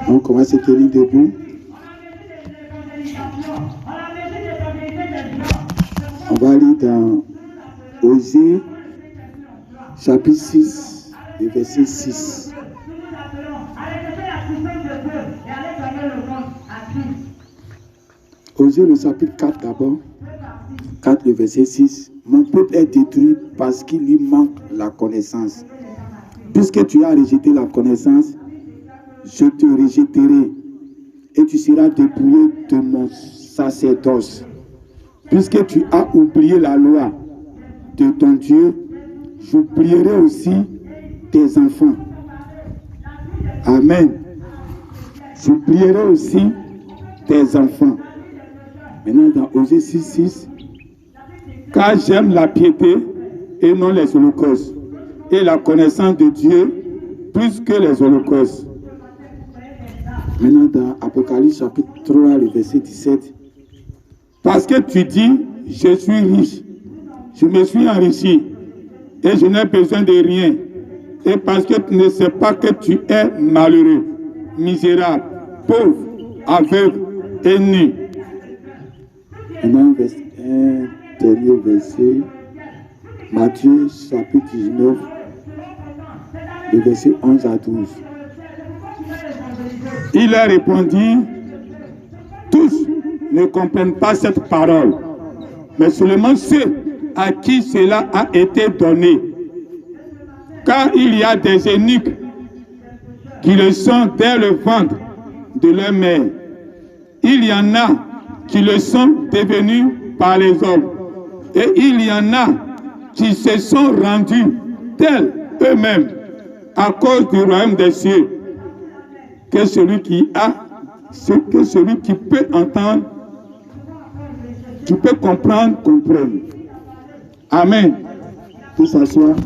Donc, on va se tenir debout. On va aller dans Osée, chapitre 6, et verset 6. Osée, le chapitre 4 d'abord. 4, le verset 6. Mon peuple est détruit parce qu'il lui manque la connaissance. Puisque tu as rejeté la connaissance, je te rejetterai et tu seras dépouillé de mon sacerdoce. Puisque tu as oublié la loi de ton Dieu, j'oublierai aussi tes enfants. Amen. J'oublierai aussi tes enfants. Maintenant, dans Osée 6, car j'aime la piété et non les holocaustes, et la connaissance de Dieu plus que les holocaustes. Maintenant, dans Apocalypse chapitre 3, le verset 17, parce que tu dis, je suis riche, je me suis enrichi, et je n'ai besoin de rien, et parce que tu ne sais pas que tu es malheureux, misérable, pauvre, aveugle et nu. Maintenant, un dernier verset, Matthieu chapitre 19, le verset 11 à 12. Il a répondu, tous ne comprennent pas cette parole, mais seulement ceux à qui cela a été donné. Car il y a des eunuques qui le sont dès le ventre de leur mère. Il y en a qui le sont devenus par les hommes. Et il y en a qui se sont rendus tels eux-mêmes à cause du royaume des cieux. Que celui qui peut entendre, qui peut comprendre, comprenne. Amen. Tout s'asseoir.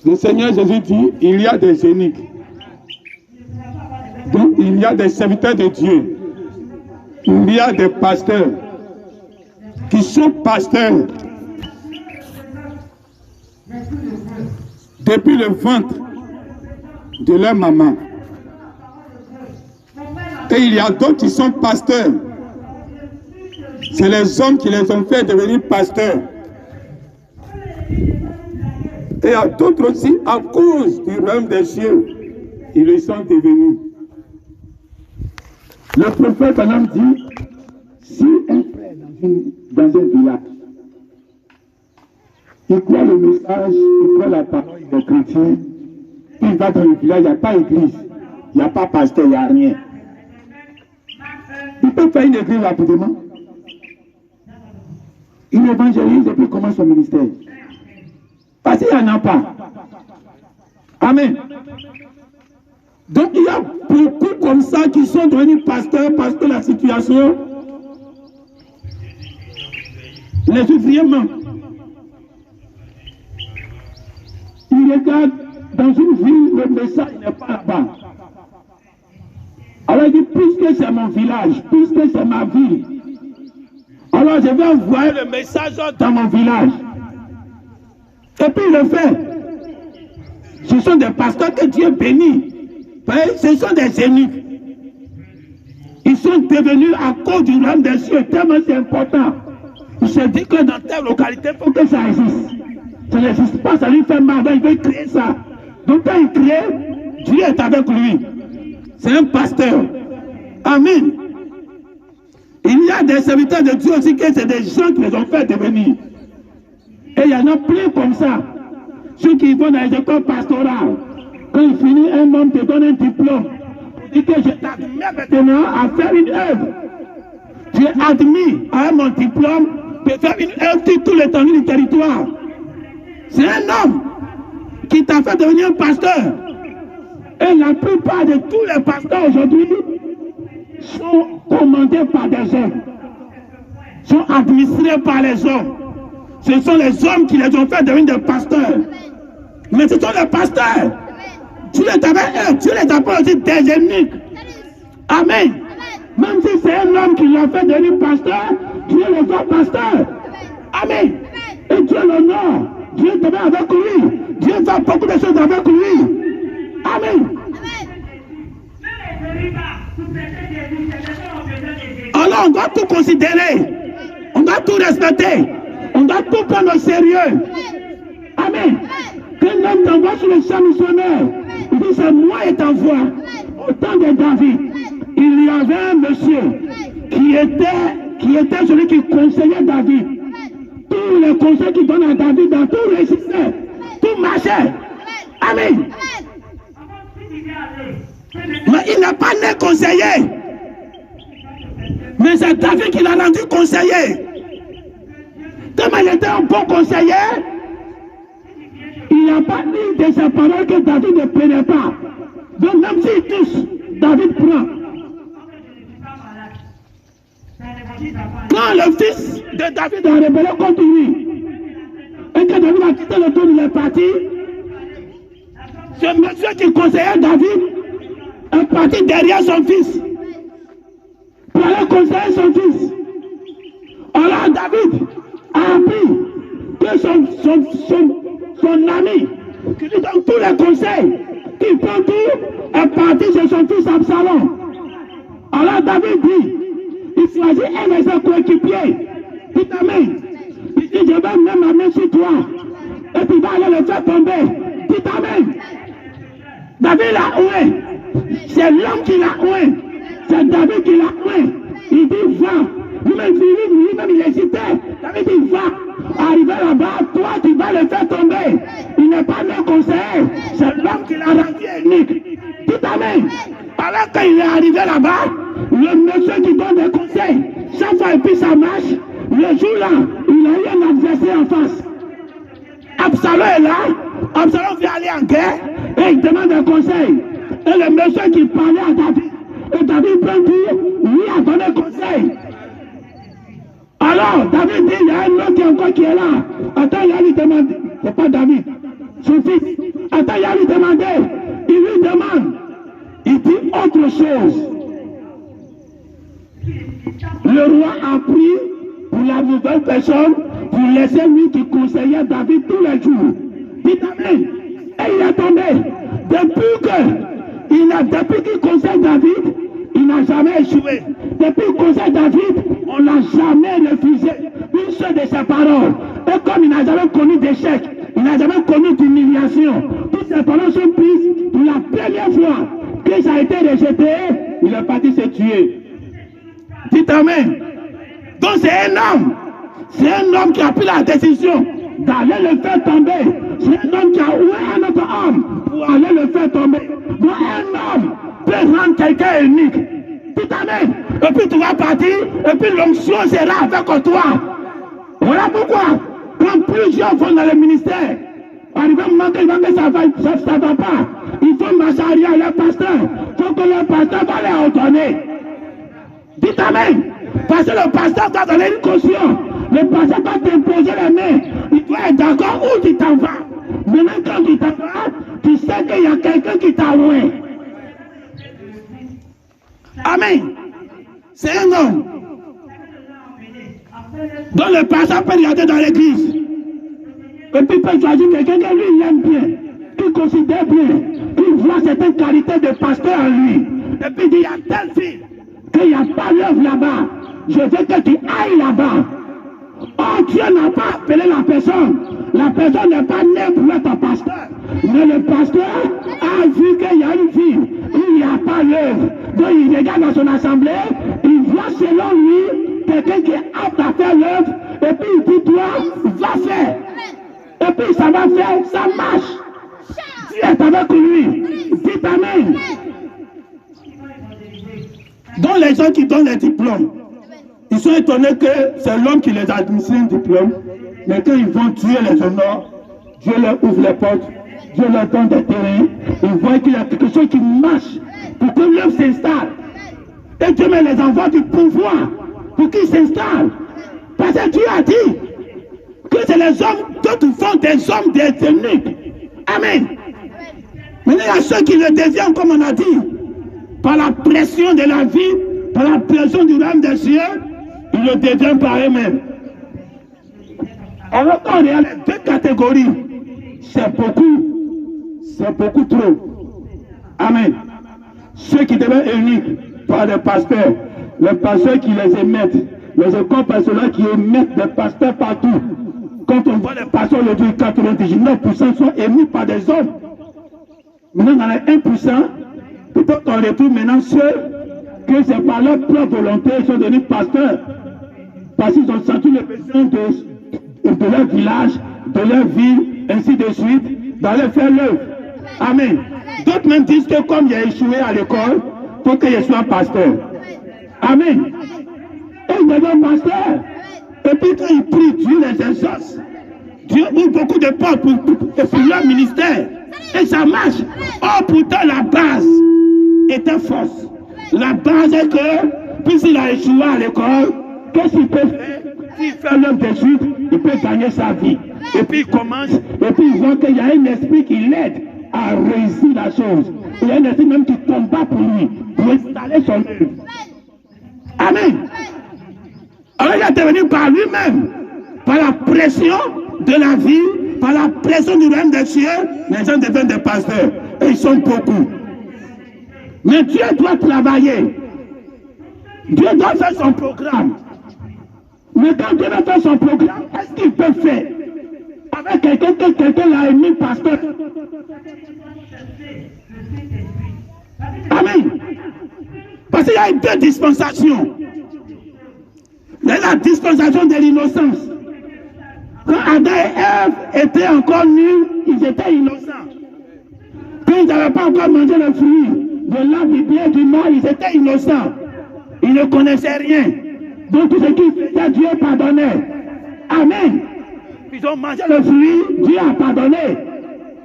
Le Seigneur Jésus dit, il y a des eunuques. Donc il y a des serviteurs de Dieu. Il y a des pasteurs qui sont pasteurs depuis le ventre de leur maman. Et il y a d'autres qui sont pasteurs. C'est les hommes qui les ont fait devenir pasteurs. Et il y a d'autres aussi, à cause du royaume des cieux, ils le sont devenus. Le prophète Abraham dit, si un frère dans un village, il croit le message, il croit la parole des chrétiens, il va dans le village, il n'y a pas d'église, il n'y a pas pasteur, il n'y a rien. Il peut faire une église rapidement. Il évangélise et puis commence son ministère. Parce qu'il n'y en a pas. Amen. Donc il y a beaucoup comme ça qui sont devenus pasteurs parce que la situation, les ouvriers manquent. Ils regardent dans une ville, le message n'est pas là-bas. Alors il dit, puisque c'est mon village, puisque c'est ma ville, alors je vais envoyer le message dans mon village. Et puis il le fait. Ce sont des pasteurs que Dieu bénit. Ce sont des eunuques. Ils sont devenus à cause du royaume des cieux, tellement c'est important. Il se dit que dans telle localité, il faut que ça existe. Ça n'existe pas, ça lui fait mal, il veut créer ça. Donc quand il crée, Dieu est avec lui. C'est un pasteur. Amen. Il y a des serviteurs de Dieu aussi que c'est des gens qui les ont fait devenir. Et il y en a plein comme ça. Ceux qui vont dans les écoles pastorales, quand il finit, un homme te donne un diplôme. Il dit que je t'admets maintenant à faire une œuvre. Tu es admis à mon diplôme de faire une œuvre sur tout l'étendue du territoire. C'est un homme qui t'a fait devenir un pasteur. Et la plupart de tous les pasteurs aujourd'hui sont commandés par des hommes, sont administrés par les hommes. Ce sont les hommes qui les ont fait devenir des pasteurs. Mais ce sont les pasteurs. Tu les avais, tu les appelles aussi des eunuques. Amen. Même si c'est un homme qui l'a fait devenir pasteur, Dieu les fait pasteur. Amen. Et Dieu Dieu l'honore. Dieu te met avec lui. Dieu fait beaucoup de choses avec lui. Amen. Alors on doit tout considérer. On doit tout respecter. On doit tout prendre au sérieux. Amen. Qu'un homme t'envoie sur le champ missionnaire, il dit c'est moi et t'envoie. Au temps de David, il y avait un monsieur qui était celui qui conseillait David. Tous les conseils qu'il donne à David, dans tout réussissait, tout marchait. Amen. Mais il n'a pas né conseiller. Mais c'est David qui l'a rendu conseiller. Tellement il était un bon conseiller, il n'y a pas une de ses paroles que David ne prenait pas. Donc même s'il touche, David prend. Quand le fils de David a rebellé contre lui, et que David a quitté le trône, il est parti, ce monsieur qui conseillait David est parti derrière son fils pour aller conseiller son fils. Alors David a appris que son ami, qui lui donne tous les conseils, qui prend tout, est parti chez son fils Absalom. Alors David dit, il choisit un de ses coéquipiers. Dit amen. Il dit, je vais mettre ma main sur toi. Et puis il va aller le faire tomber. Dit amen. David l'a oué. C'est l'homme qui l'a oué. C'est David qui l'a oué. Il dit, va. Lui-même, il hésitait. David dit, va. Arrivé là-bas, toi, tu vas le faire tomber. Il n'est pas le conseiller. C'est l'homme qui l'a rendu unique. Dit amen. Alors qu'il est arrivé là-bas, le monsieur qui donne des conseils, chaque fois et puis ça marche, le jour-là, il a eu un adversaire en face. Absalom est là, Absalom vient aller en guerre, et il demande un conseil. Et le monsieur qui parlait à David, et David prend tout, lui a donné conseil. Alors, David dit, il y a un autre encore qui est là. Attends, il a lui demandé, c'est pas David, son fils. Attends, il a lui demandé, il lui demande, il dit autre chose. Le roi a pris pour la nouvelle personne pour laisser lui qui conseillait David tous les jours. Dit amen. Et il est tombé. Depuis qu'il conseille David, il n'a jamais échoué. Depuis qu'il conseille David, on n'a jamais refusé une seule de ses paroles. Et comme il n'a jamais connu d'échec, il n'a jamais connu d'humiliation, toutes ses paroles sont prises pour la première fois que ça a été rejeté, il est parti se tuer. Dites amen. Donc c'est un homme qui a pris la décision d'aller le faire tomber. C'est un homme qui a oué un autre homme pour aller le faire tomber. Donc un homme peut rendre quelqu'un unique. Dites amen. Et puis tu vas partir, et puis l'onction sera avec toi. Voilà pourquoi, quand plusieurs vont dans le ministère, arrivé un moment que ça ne va pas, il faut marcher arrière le pasteur. Il faut que le pasteur va les ordonner. Dites amen. Parce que le pasteur doit donner une caution. Le pasteur va t'imposer les mains. Il doit être d'accord où tu t'en vas. Maintenant, quand tu t'en vas, tu sais qu'il y a quelqu'un qui t'a loué. Amen. C'est un homme dont le pasteur peut regarder dans l'église. Et puis il peut choisir quelqu'un que lui il aime bien, qu'il considère bien, qu'il voit certaines qualités de pasteur en lui. Et puis il dit, il y a telle fille, qu'il n'y a pas l'œuvre là-bas. Je veux que tu ailles là-bas. Oh, Dieu n'a pas appelé la personne. La personne n'est pas née pour être pasteur. Mais le pasteur a vu qu'il y a une fille, il n'y a pas l'œuvre. Donc il regarde dans son assemblée, il voit selon lui quelqu'un qui est apte à faire l'œuvre. Et puis il dit, toi, va faire. Et puis ça va faire, ça marche. Dieu est avec lui. Dites amen. Donc les gens qui donnent les diplômes, ils sont étonnés que c'est l'homme qui les a administré un diplôme, mais quand ils vont tuer les honneurs, Dieu leur ouvre les portes, Dieu leur donne des terrains, ils voient qu'il y a quelque chose qui marche pour que l'œuvre s'installe. Et Dieu met les envoie du pouvoir pour qu'ils s'installent. Parce que Dieu a dit que c'est les hommes, d'autres font des hommes des eunuques. Amen. Maintenant, il y a ceux qui le deviennent, comme on a dit, par la pression de la vie, par la pression du royaume des cieux, ils le deviennent par eux-mêmes. Alors quand on regarde les deux catégories, c'est beaucoup trop. Amen. Ceux qui deviennent uniques par les pasteurs qui les émettent, les écoles pastorales qui émettent des pasteurs partout. Quand on voit les pasteurs aujourd'hui, 99% sont émis par des hommes. Maintenant, dans les 1%, peut-être qu'on retrouve maintenant ceux que c'est par leur propre volonté qu'ils sont devenus pasteurs. Parce qu'ils ont senti le besoin de leur village, de leur ville, ainsi de suite, d'aller faire l'œuvre. Amen. D'autres même disent que comme j'ai échoué à l'école, il faut que je sois pasteur. Amen. Et ils deviennent pasteurs. Et puis quand ils prient, Dieu les exauce. Dieu ouvre beaucoup de portes pour leur ministère. Et ça marche. Oh, pourtant la base était fausse. La base est que, puisqu'il a échoué à l'école, qu'est-ce qu'il peut faire? S'il fait l'œuvre de suite, il peut gagner sa vie. Et puis il commence, et puis il voit qu'il y a un esprit qui l'aide à réussir la chose. Il y a un esprit même qui combat pour lui, pour installer son œuvre. Amen. Alors il est devenu par lui-même, par la pression de la vie, par la pression du royaume des cieux, les gens deviennent des pasteurs. Et ils sont beaucoup. Mais Dieu doit travailler. Dieu doit faire son programme. Mais quand Dieu va faire son programme, est-ce qu'il peut faire avec quelqu'un que quelqu'un l'a émis pasteur? Amen. Parce qu'il y a deux dispensations. Il y a la dispensation de l'innocence. Quand Adam et Ève étaient encore nus, ils étaient innocents. Quand ils n'avaient pas encore mangé le fruit de l'arbre du bien et du mal, ils étaient innocents. Ils ne connaissaient rien. Donc tout ce qu'ils faisaient, Dieu pardonnait. Amen. Ils ont mangé le fruit, Dieu a pardonné.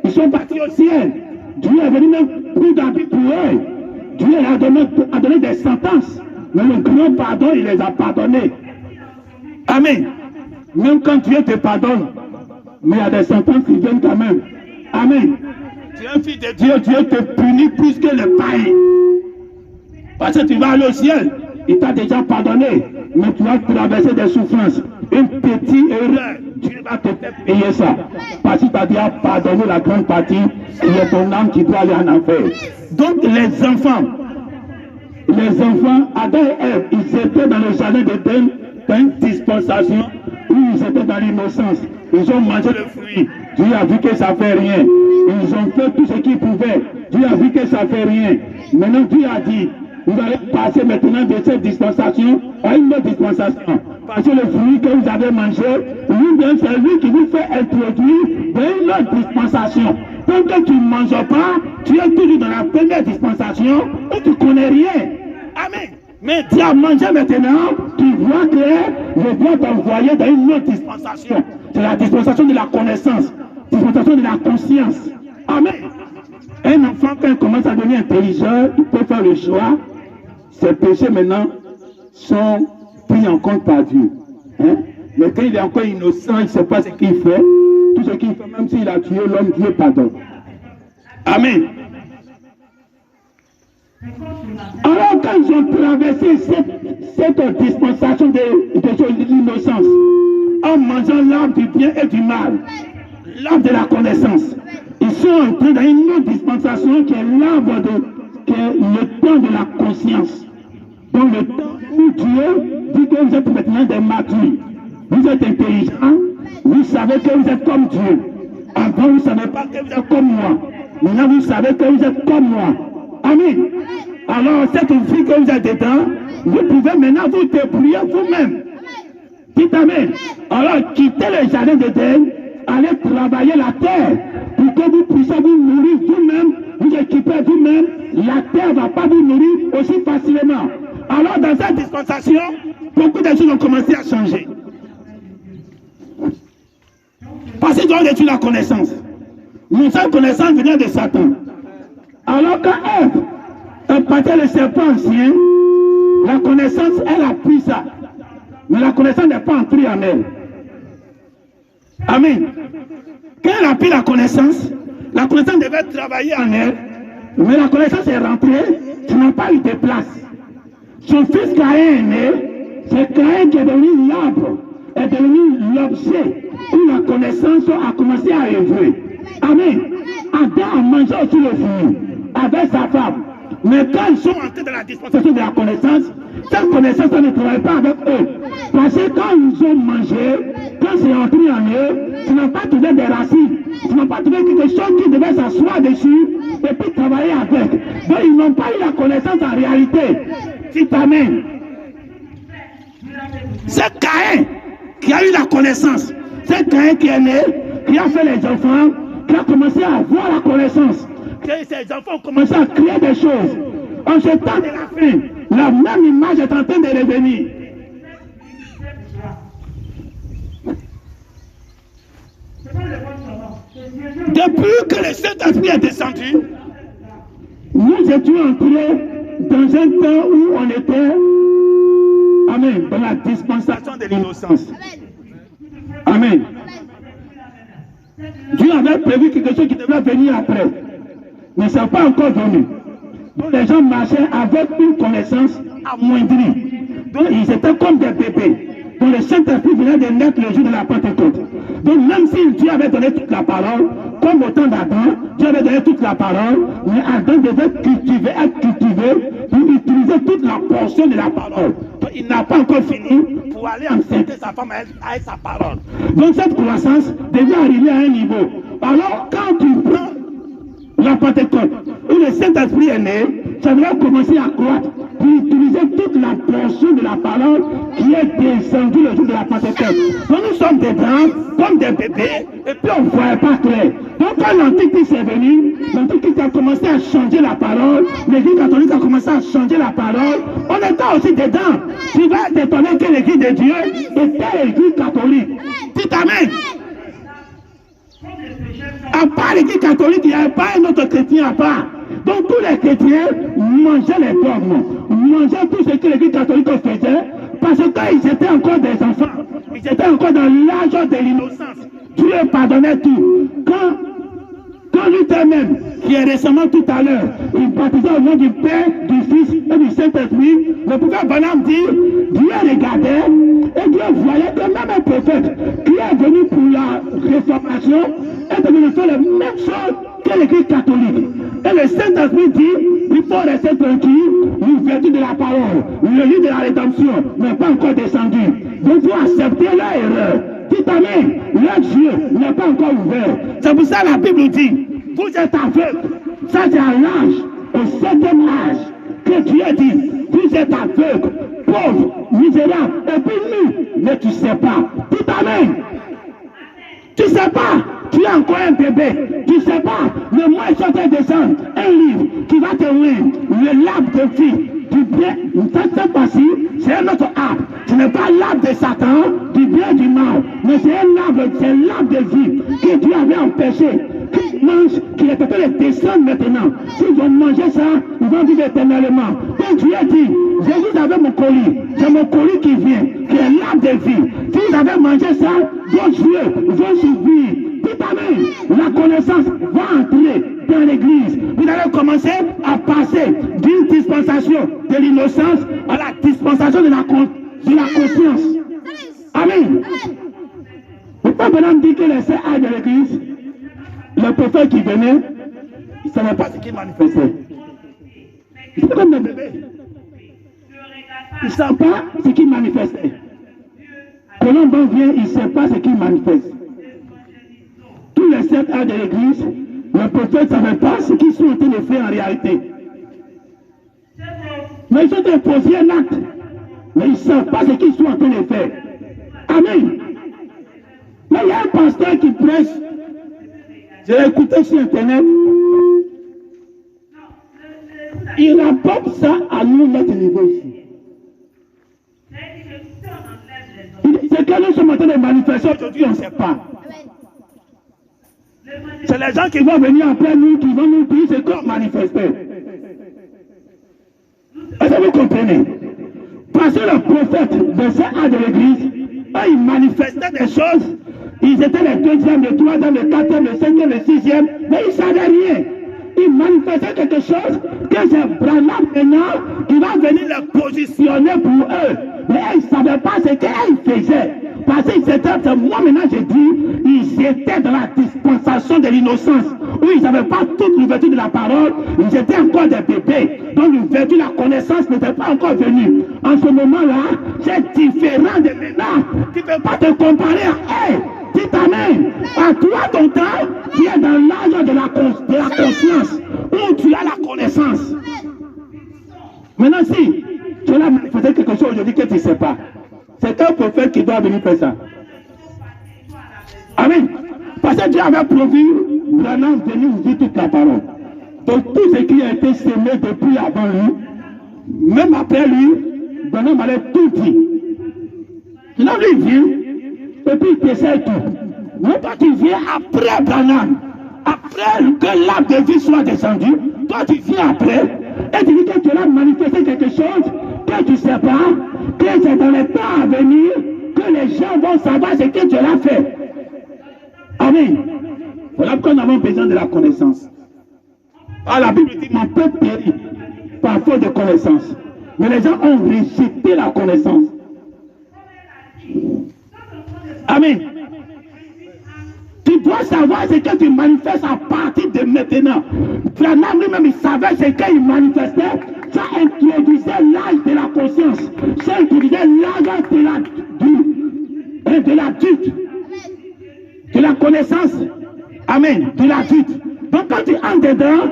Ils sont partis au ciel. Dieu est venu même plus d'habits pour eux. Dieu a donné des sentences. Mais le grand pardon, il les a pardonnés. Amen. Même quand Dieu te pardonne, mais il y a des sentences qui viennent quand même. Amen. Tu es un fils de Dieu, Dieu te punit plus que le païen. Parce que tu vas aller au ciel, il t'a déjà pardonné, mais tu vas traverser des souffrances. Une petite erreur, Dieu va te faire payer ça. Parce qu'il t'a déjà pardonné la grande partie, qui est ton âme qui doit aller en enfer. Donc les enfants, Adam et Ève, ils étaient dans le jardin d'Éden, dans une dispensation où ils étaient dans l'innocence. Ils ont mangé le fruit. Dieu a vu que ça ne fait rien. Ils ont fait tout ce qu'ils pouvaient. Dieu a vu que ça ne fait rien. Maintenant, Dieu a dit, vous allez passer maintenant de cette dispensation à une autre dispensation. Parce que le fruit que vous avez mangé, c'est lui qui vous fait introduire dans une autre dispensation. Tant que tu ne manges pas, tu es toujours dans la première dispensation et tu ne connais rien. Amen. Mais tu as mangé maintenant, tu vois que je dois t'envoyer dans une autre dispensation. C'est la dispensation de la connaissance, dispensation de la conscience. Amen. Un enfant, quand il commence à devenir intelligent, il peut faire le choix. Ses péchés maintenant sont pris en compte par Dieu. Hein? Mais quand il est encore innocent, il ne sait pas ce qu'il fait. Tout ce qu'il fait, même s'il a tué l'homme, Dieu pardonne. Amen. Alors quand ils ont traversé cette dispensation de l'innocence, en mangeant l'arbre du bien et du mal, l'arbre de la connaissance, ils sont entrés dans une autre dispensation qui est qui est le temps de la conscience. Donc le temps où Dieu dit que vous êtes maintenant des matures, vous êtes intelligents, vous savez que vous êtes comme Dieu. Avant vous ne savez pas que vous êtes comme moi. Maintenant vous savez que vous êtes comme moi. Amen. Alors cette vie que vous êtes dedans, vous pouvez maintenant vous débrouiller vous-même. Dites amen. Alors quittez le jardin d'Éden, allez travailler la terre pour que vous puissiez vous nourrir vous-même, vous équipez vous-même. La terre ne va pas vous nourrir aussi facilement. Alors dans cette dispensation, beaucoup de choses ont commencé à changer. Parce qu'ils ont détruit la connaissance. Une seule connaissance venait de Satan. Alors quand Ève partait le serpent ancien, la connaissance, elle a pris ça. Mais la connaissance n'est pas entrée en elle. Amen. Quand elle a pris la connaissance devait travailler en elle. Mais la connaissance est rentrée, ça n'a pas eu de place. Son fils Caïn est né, c'est Caïn qui est devenu l'arbre, est devenu l'objet où la connaissance a commencé à œuvrer. Amen. Adam a mangé aussi le fruit avec sa femme. Mais quand ils sont entrés dans la dispensation de la connaissance, cette connaissance ne travaille pas avec eux. Parce que quand ils ont mangé, quand c'est entré en eux, ils n'ont pas trouvé des racines. Ils n'ont pas trouvé quelque chose qui devait s'asseoir dessus et puis travailler avec. Donc ils n'ont pas eu la connaissance en réalité. Si t'amènes. C'est Caïn qui a eu la connaissance. C'est Caïn qui est né, qui a fait les enfants, qui a commencé à avoir la connaissance. Ces enfants ont commencé à créer des choses. En ce temps de la fin, la même image est en train de revenir. Depuis que le Saint-Esprit est descendu, nous étions entrés dans un temps où on était, amen, dans la dispensation de l'innocence. Amen. Dieu avait prévu quelque chose qui devait venir après. Mais ça n'est pas encore venu. Donc les gens marchaient avec une connaissance amoindrie. Donc ils étaient comme des bébés. Donc le Saint-Esprit venait de naître le jour de la Pentecôte. Donc même si Dieu avait donné toute la parole, comme au temps d'Adam, Dieu avait donné toute la parole, mais Adam devait être cultivé pour utiliser toute la portion de la parole. Donc il n'a pas encore fini pour aller enceinte sa femme avec sa parole. Donc cette croissance devait arriver à un niveau. Alors quand tu prends la Pentecôte, où le Saint-Esprit est né, ça doit commencer à croître pour utiliser toute la portion de la parole qui est descendue le jour de la Pentecôte. Donc nous sommes des grands, comme des bébés, et puis on ne voyait pas clair. Donc quand l'Antichrist est venu, l'Antichrist a commencé à changer la parole, l'Église catholique a commencé à changer la parole, on était aussi dedans. Tu vas t'étonner que l'Église de Dieu était l'Église catholique. Dites Amen. À part l'Église catholique, il n'y avait pas un autre chrétien à part. Donc tous les chrétiens mangeaient les dogmes, mangeaient tout ce que l'Église catholique faisait, parce que quand ils étaient encore des enfants, ils étaient encore dans l'âge de l'innocence. Dieu pardonnait tout. Quand Luther même, qui est récemment tout à l'heure, il baptisait au nom du Père, du Fils et du Saint-Esprit, le prophète Branham dit, Dieu regardait et Dieu voyait que même un prophète qui est venu pour la réformation est venu faire la même chose que l'Église catholique. Et le Saint-Esprit dit, il faut rester tranquille, l'ouverture de la parole, le livre de la rédemption n'est pas encore descendu. Donc il faut accepter leur erreur. Dites Amen, leur Dieu n'est pas encore ouvert. C'est pour ça que la Bible dit, vous êtes aveugles. Ça c'est à l'âge, au 7e âge, que Dieu dit, vous êtes aveugles, pauvres, misérables, et puis nous, mais tu ne sais pas. Dites Amen. Tu ne sais pas, tu es encore un bébé. Tu ne sais pas, le mois est en train de descendre un livre qui va te lire, le l'arbre de vie. Du bien, cette fois-ci, c'est un autre arbre. Ce n'est pas l'arbre de Satan, du bien du mal, mais c'est un arbre, c'est l'arbre de vie que Dieu avait empêché. Qu'ils mangent, qu'il est en train de descendre maintenant. S'ils vont manger ça, ils vont vivre éternellement. Donc Dieu dit, Jésus avait mon colis, c'est mon colis qui vient, qui est l'arbre de vie. Si vous avez mangé ça, vos yeux vont s'ouvrir. Tout à l'heure, la connaissance va entrer dans l'église. Vous allez commencer à passer d'une dispensation de l'innocence à la dispensation de la conscience. Amen. Le pape Branham dit que les saints âges de l'église, le prophète qui venait, il ne savait pas ce qu'il manifestait. Il était comme des bébés. Il ne savait pas ce qu'il manifestait. Colomban vient, il ne sait pas ce qu'il manifeste. Tous les 7 âges de l'église, le prophète ne savait pas ce qu'ils sont en train de faire en réalité. Mais ils ont déposé un acte, mais ils ne savent pas ce qu'ils sont en train de faire. Amen. Mais il y a un pasteur qui prêche. J'ai écouté sur Internet. Il rapporte ça à nous, notre niveau ici. C'est que nous sommes en train de manifester aujourd'hui, on ne sait pas. C'est les gens qui vont venir après nous, qui vont nous dire ce qu'on manifestait. Est-ce que vous comprenez? Parce que le prophète de ces âges de l'église, ils manifestaient des choses. Ils étaient le 2e, le 3e, le 4e, le 5e, le 6e, mais ils ne savaient rien. Ils manifestaient quelque chose que c'est Branham maintenant qui va venir les positionner pour eux. Mais ils ne savaient pas ce qu'ils faisaient. parce que moi maintenant j'ai dit, ils étaient dans la dispensation de l'innocence, où ils n'avaient pas toute l'ouverture de la parole, ils étaient encore des bébés, donc l'ouverture de la connaissance n'était pas encore venue. En ce moment-là, c'est différent de maintenant. Tu ne peux pas te comparer à eux. Dis amen. À toi, ton temps, tu es dans l'âge de la conscience, où tu as la connaissance. Maintenant, si tu as manifesté quelque chose aujourd'hui que tu ne sais pas, c'est un prophète qui doit venir faire ça. Amen. Parce que Dieu avait prévu Branham venir vous dire toute la parole. Donc tout ce qui a été semé depuis avant lui, même après lui, Branham allait tout dire. Maintenant lui vient, et puis il t'essaie tout. Mais toi tu viens après Branham, après que l'âme de vie soit descendue, toi tu viens après, et tu dis que tu as manifesté quelque chose que tu ne sais pas, que c'est dans le temps à venir, que les gens vont savoir ce que tu as fait. Amen. Voilà pourquoi nous avons besoin de la connaissance. Ah, la Bible dit, mon peuple périt par faute de connaissance. Mais les gens ont rejeté la connaissance. Amen. Tu dois savoir ce que tu manifestes à partir de maintenant. Branham lui-même, il savait ce qu'il manifestait. Ça introduisait l'âge de la conscience. Ça introduisait l'âge de l'adulte. De la connaissance. Amen. De l'adulte. Donc quand tu entres dedans,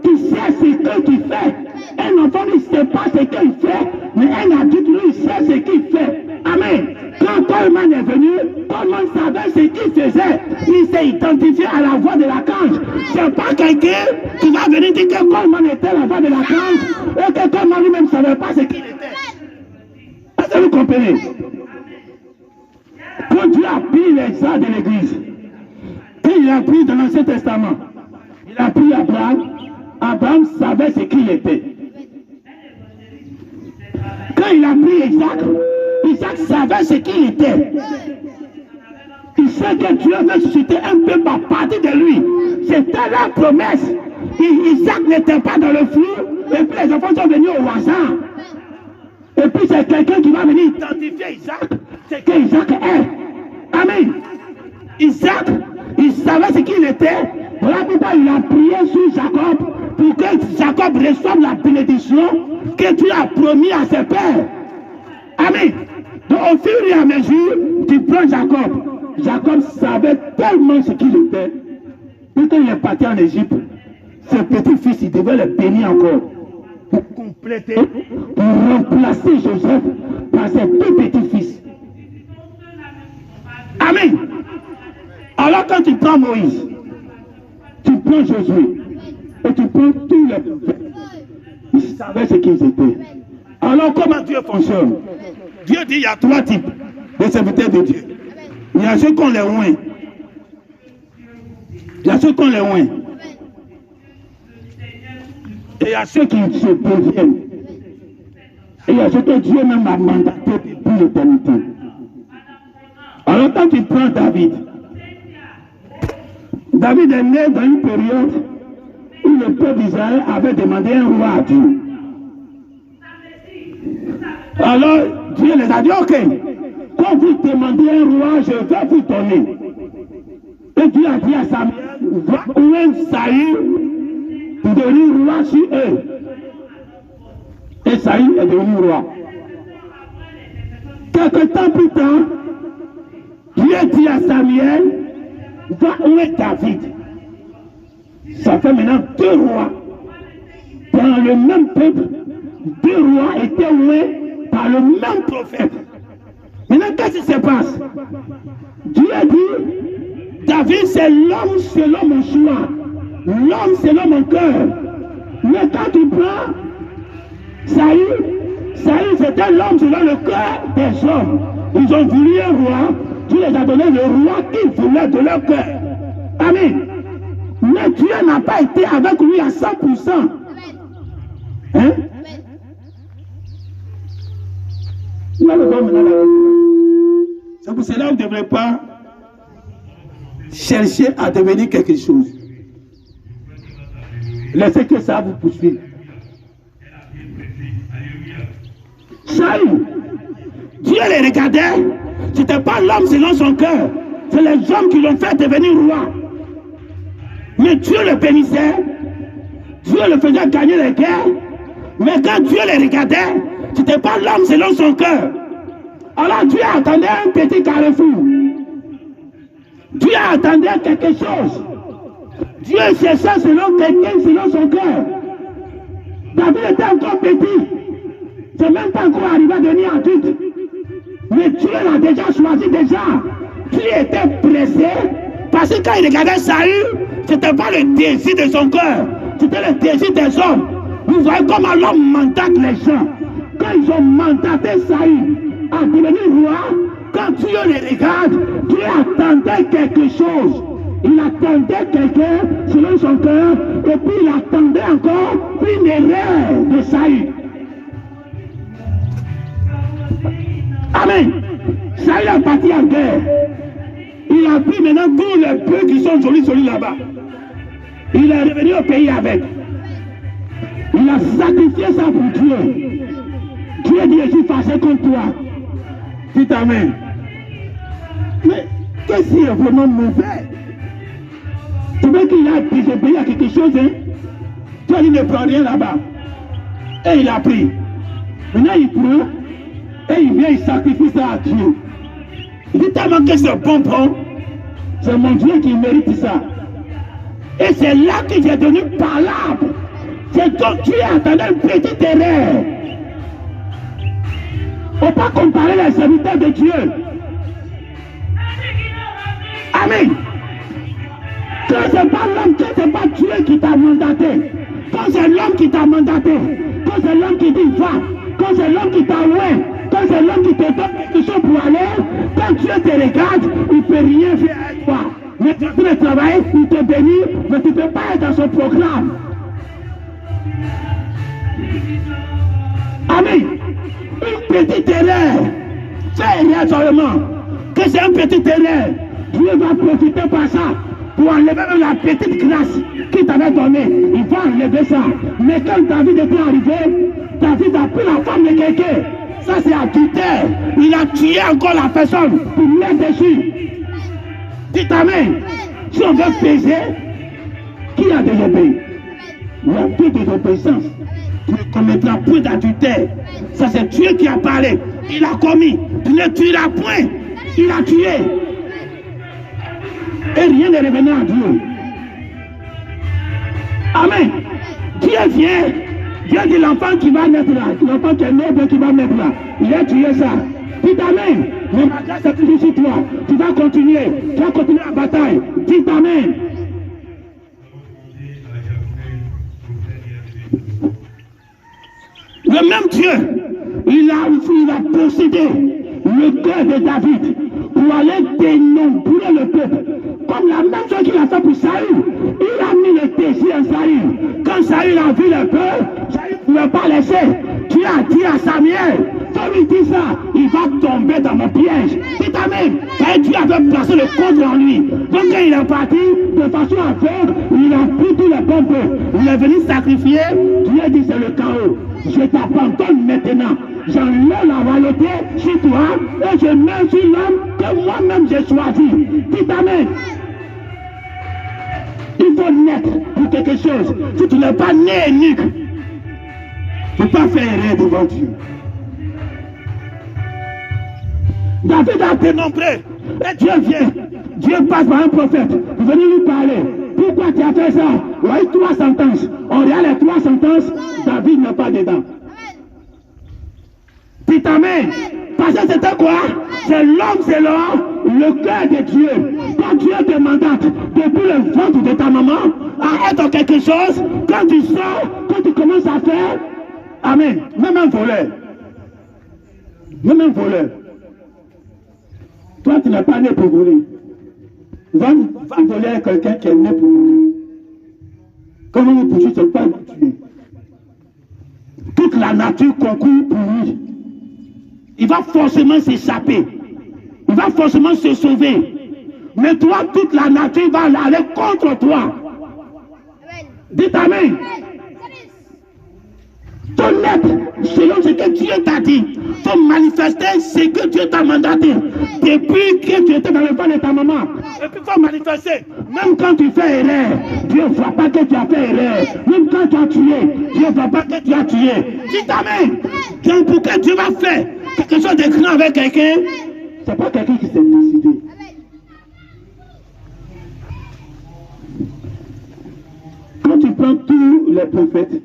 tu sais ce que tu fais. Un enfant ne sait pas ce qu'il fait, mais un adulte, lui, il sait ce qu'il fait. Amen. Quand Coleman est venu, Coleman savait ce qu'il faisait. Il s'est identifié à la voix de l'archange. C'est pas quelqu'un qui va venir dire que Coleman était la voix de l'archange et que Coleman lui-même ne savait pas ce qu'il était. Est-ce que vous comprenez? Quand Dieu a pris les arts de l'église, et il a pris dans l'Ancien Testament, il a pris Abraham. Abraham savait ce qu'il était. Quand il a pris Isaac, Isaac savait ce qu'il était. Il sait que Dieu veut susciter un peuple à partir de lui. C'était la promesse. Isaac n'était pas dans le flou, et puis les enfants sont venus au hasard. Et puis c'est quelqu'un qui va venir identifier Isaac, c'est que Isaac est. Amen. Isaac, il savait ce qu'il était. Voilà pourquoi il a prié sur Jacob, pour que Jacob reçoive la bénédiction que Dieu a promis à ses pères. Amen. Donc au fur et à mesure, tu prends Jacob. Jacob savait tellement ce qu'il était. Et quand il est parti en Égypte, ses petits-fils, il devait les bénir encore. Pour compléter, pour remplacer Joseph par ses deux petits-fils. Amen. Alors quand tu prends Moïse, tu prends Josué, et tu prends tous les prophètes, ils savaient ce qu'ils étaient. Alors comment Dieu fonctionne? Dieu dit il y a trois types de serviteurs de Dieu. Il y a ceux qu'on les oint. Il y a ceux qu'on les oint. Et il y a ceux qui se préviennent. Et il y a ceux que Dieu même a mandaté depuis l'éternité. Alors quand tu prends David, David est né dans une période où le peuple d'Israël avait demandé un roi à Dieu. Alors Dieu les a dit, ok, quand vous demandez un roi, je vais vous donner. Et Dieu a dit à Samuel, va ouvrir Saül pour devenir roi sur eux. Et Saül est devenu roi. Quelque temps plus tard, Dieu dit à Samuel, va ouvrir David. Ça fait maintenant deux rois. Dans le même peuple, deux rois étaient oués par le même prophète. Maintenant, qu'est-ce qui se passe? Dieu a dit, David, c'est l'homme selon mon choix. L'homme selon mon cœur. Mais quand tu prends Saül, c'était l'homme selon le cœur des hommes. Ils ont voulu un roi. Dieu les a donné le roi qu'ils voulaient de leur cœur. Amen. Mais Dieu n'a pas été avec lui à 100%. Hein? C'est pour cela que vous ne devrez pas chercher à devenir quelque chose. Laissez que ça vous poursuive. Saül, Dieu les regardait C'était pas l'homme selon son cœur. C'est les hommes qui l'ont fait devenir roi. Mais Dieu le bénissait. Dieu le faisait gagner les guerres. Mais quand Dieu les regardait, c'était pas l'homme selon son cœur. Alors Dieu attendait un petit carrefour. Dieu attendait quelque chose. Dieu cherchait selon quelqu'un, selon son cœur. David était encore petit. C'est même pas encore arrivé à devenir adulte. Mais Dieu l'a déjà choisi déjà. Dieu était pressé. Parce que quand il regardait Saül, c'était pas le désir de son cœur. C'était le désir des hommes. Vous voyez comment l'homme mandate les gens. Quand ils ont mandaté Saül à devenir roi, quand Dieu les regarde, Dieu attendait quelque chose. Il attendait quelqu'un selon son cœur, et puis il attendait encore une erreur de Saül. Amen. Saül est parti en guerre. Il a pris maintenant tous les bœufs qui sont jolis là-bas. Il est revenu au pays avec. Il a sacrifié ça pour Dieu. Dieu dit, je suis fâché contre toi. Dites amen. Mais qu'est-ce qui est vraiment mauvais? Tu veux qu'il a désobéi à quelque chose, hein? Toi, il ne prend rien là-bas. Et il a pris. Maintenant, il prend. Et il vient, il sacrifie ça à Dieu. Il dit tellement que c'est bon, c'est mon Dieu qui mérite ça. Et c'est là que j'ai devenu parlable. C'est donc Dieu attendait une petite erreur. Il ne faut pas comparer les serviteurs de Dieu. Amen. Quand c'est pas l'homme, quand c'est pas Dieu qui t'a mandaté, quand c'est l'homme qui t'a mandaté, quand c'est l'homme qui dit va, quand c'est l'homme qui t'a oué, quand c'est l'homme qui te donne quelque chose pour aller, quand Dieu te regarde, il ne peut rien faire avec toi. Mais tu peux travailler, il te bénit, mais tu ne peux pas être dans son programme. Amen. Une petite erreur, c'est erreur seulement. Que c'est une petite erreur, Dieu va profiter par ça pour enlever la petite grâce qu'il t'avait donnée. Il va enlever ça. Mais quand David était arrivé, David a pris la femme de quelqu'un. Ça c'est adultère. Il a tué encore la personne pour mettre dessus. Dites amen. Si on veut peser, qui a désobéi? Il y a peu de désobéissance. Tu ne commettras point d'adultère. Ça c'est Dieu qui a parlé. Il a commis. Tu ne tueras point. Il a tué. Et rien n'est revenu à Dieu. Amen. Dieu vient. Dieu dit l'enfant qui va naître là, l'enfant qui est né, qui va naître là. Il a tué ça. Dites amen. Mais ma grâce est toujours sur toi. Tu vas continuer. Tu vas continuer la bataille. Dites amen. Le même Dieu, il a possédé le cœur de David pour aller dénombrer le peuple. Comme la même chose qu'il a fait pour Saül. Il a mis le désir en Saül. Quand Saül a vu le peuple, Saül ne pouvait pas laisser. Dieu a dit à Samuel, quand il dit ça, il va tomber dans mon piège. Dites amen. Et Dieu avait placé le contre en lui. Donc quand il est parti, de façon à faire, il a pris tous les bons bœufs. Il est venu sacrifier. Dieu a dit c'est le chaos. Je t'abandonne maintenant. J'enlève la royauté sur toi et je mets sur l'homme que moi-même j'ai choisi. Dites amen. Il faut naître pour quelque chose. Si tu n'es pas né unique, tu ne peux pas faire erreur devant Dieu. David a dénombré. Et Dieu vient. Dieu passe par un prophète. Vous venez lui parler. Pourquoi tu as fait ça? Il y a eu 3 sentences. On regarde les 3 sentences. David n'est pas dedans. Dites amen. Parce que c'était quoi? C'est l'homme selon le cœur de Dieu. Quand Dieu te mandate depuis le ventre de ta maman à être quelque chose, quand tu sors, quand tu commences à faire, amen. Même un voleur. Même un voleur. Toi, tu n'es pas né pour voler. Va voler à quelqu'un qui est né pour voler. Comment vous pouvez ne pas vous tuer? Toute la nature concourt pour lui. Il va forcément s'échapper. Il va forcément se sauver. Mais toi, toute la nature va aller contre toi. Dites amen. Ton être, selon ce que Dieu t'a dit, faut manifester ce que Dieu t'a mandaté. Depuis que tu étais dans le ventre de ta maman, et puis il faut manifester. Même quand tu fais erreur, Dieu ne voit pas que tu as fait erreur. Même quand tu as tué, Dieu ne voit pas que tu as tué. Dis Amen. Donc pour que Dieu va faire quelque chose de grand avec quelqu'un, ce n'est pas quelqu'un qui s'est décidé. Quand tu prends tous les prophètes,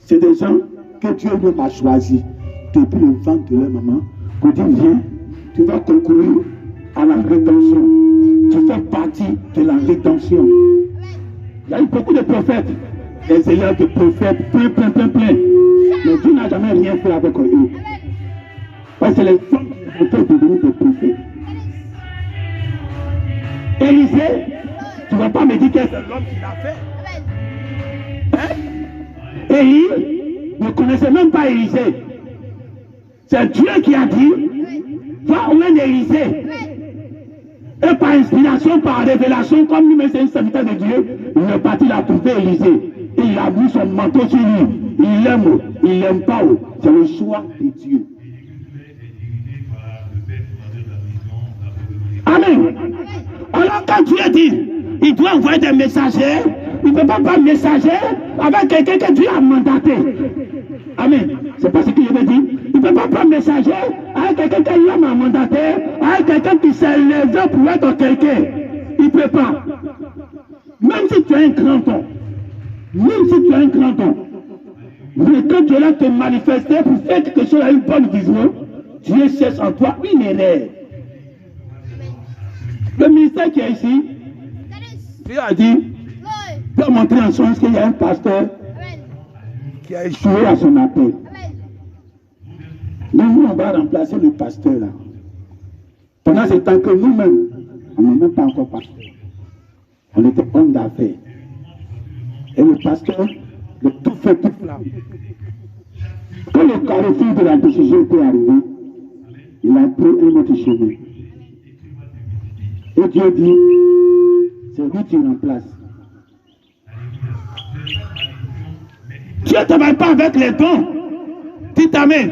c'est des gens que Dieu même a choisis depuis le ventre de leur maman, qu'on dit viens, tu vas concourir à la rédemption. Tu fais partie de la rédemption. Il y a eu beaucoup de prophètes, des élèves de prophètes, plein. Mais Dieu n'a jamais rien fait avec eux. Parce que c'est les hommes qui ont fait devenir des prophètes. Élisée, tu ne vas pas me dire que c'est l'homme qui l'a fait. Hein? Élie ne connaissait même pas Élisée. C'est Dieu qui a dit, va où est Élisée. Et par inspiration, par révélation, comme lui-même c'est un serviteur de Dieu, il est parti la trouver Élisée. Et il a mis son manteau sur lui. Il l'aime ou il l'aime pas. C'est le choix de Dieu. Amen. Alors quand Dieu dit, il doit envoyer des messagers, il ne peut pas faire messager avec quelqu'un que Dieu a mandaté. Amen. C'est pas ce que je veux dire. Il ne peut pas prendre messager avec quelqu'un que Dieu a mandaté, avec quelqu'un qui s'est levé pour être quelqu'un. Il ne peut pas. Même si tu as un grand homme. Mais quand tu es là te manifester pour faire quelque chose à une bonne vision, Dieu cherche en toi une erreur. Le ministère qui est ici, Dieu a dit, Dieu a montré en sens qu'il y a un pasteur qui a échoué à son appel. Nous, on va remplacer le pasteur là. Pendant ce temps que nous-mêmes, on n'est même pas encore pasteur. On était homme d'affaires. Et le pasteur, le tout fait tout flamme. Quand le carrefour de la décision était arrivé, il a pris un autre chemin. Et Dieu dit, c'est lui qui remplace. Dieu ne travaille pas avec les dons. Dis Amen.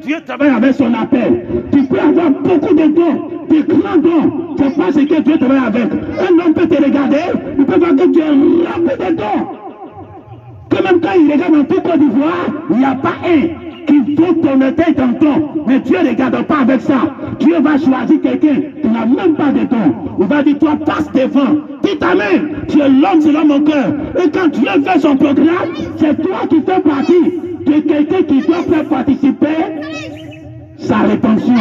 Dieu travaille avec son appel. Tu peux avoir beaucoup de dons, de grands dons. C'est pas ce que Dieu travaille avec. Un homme peut te regarder, il peut voir que tu es rempli de dons. Que même quand il regarde dans tout Côte d'Ivoire, il n'y a pas un qui vaut ton tête en don. Mais Dieu ne regarde pas avec ça. Dieu va choisir quelqu'un qui n'a même pas de don. Il va dire, toi, passe devant. Dis Amen. Tu es l'homme selon mon cœur. Et quand Dieu fait son programme, c'est toi qui fais partie de quelqu'un qui doit faire participer sa rétention.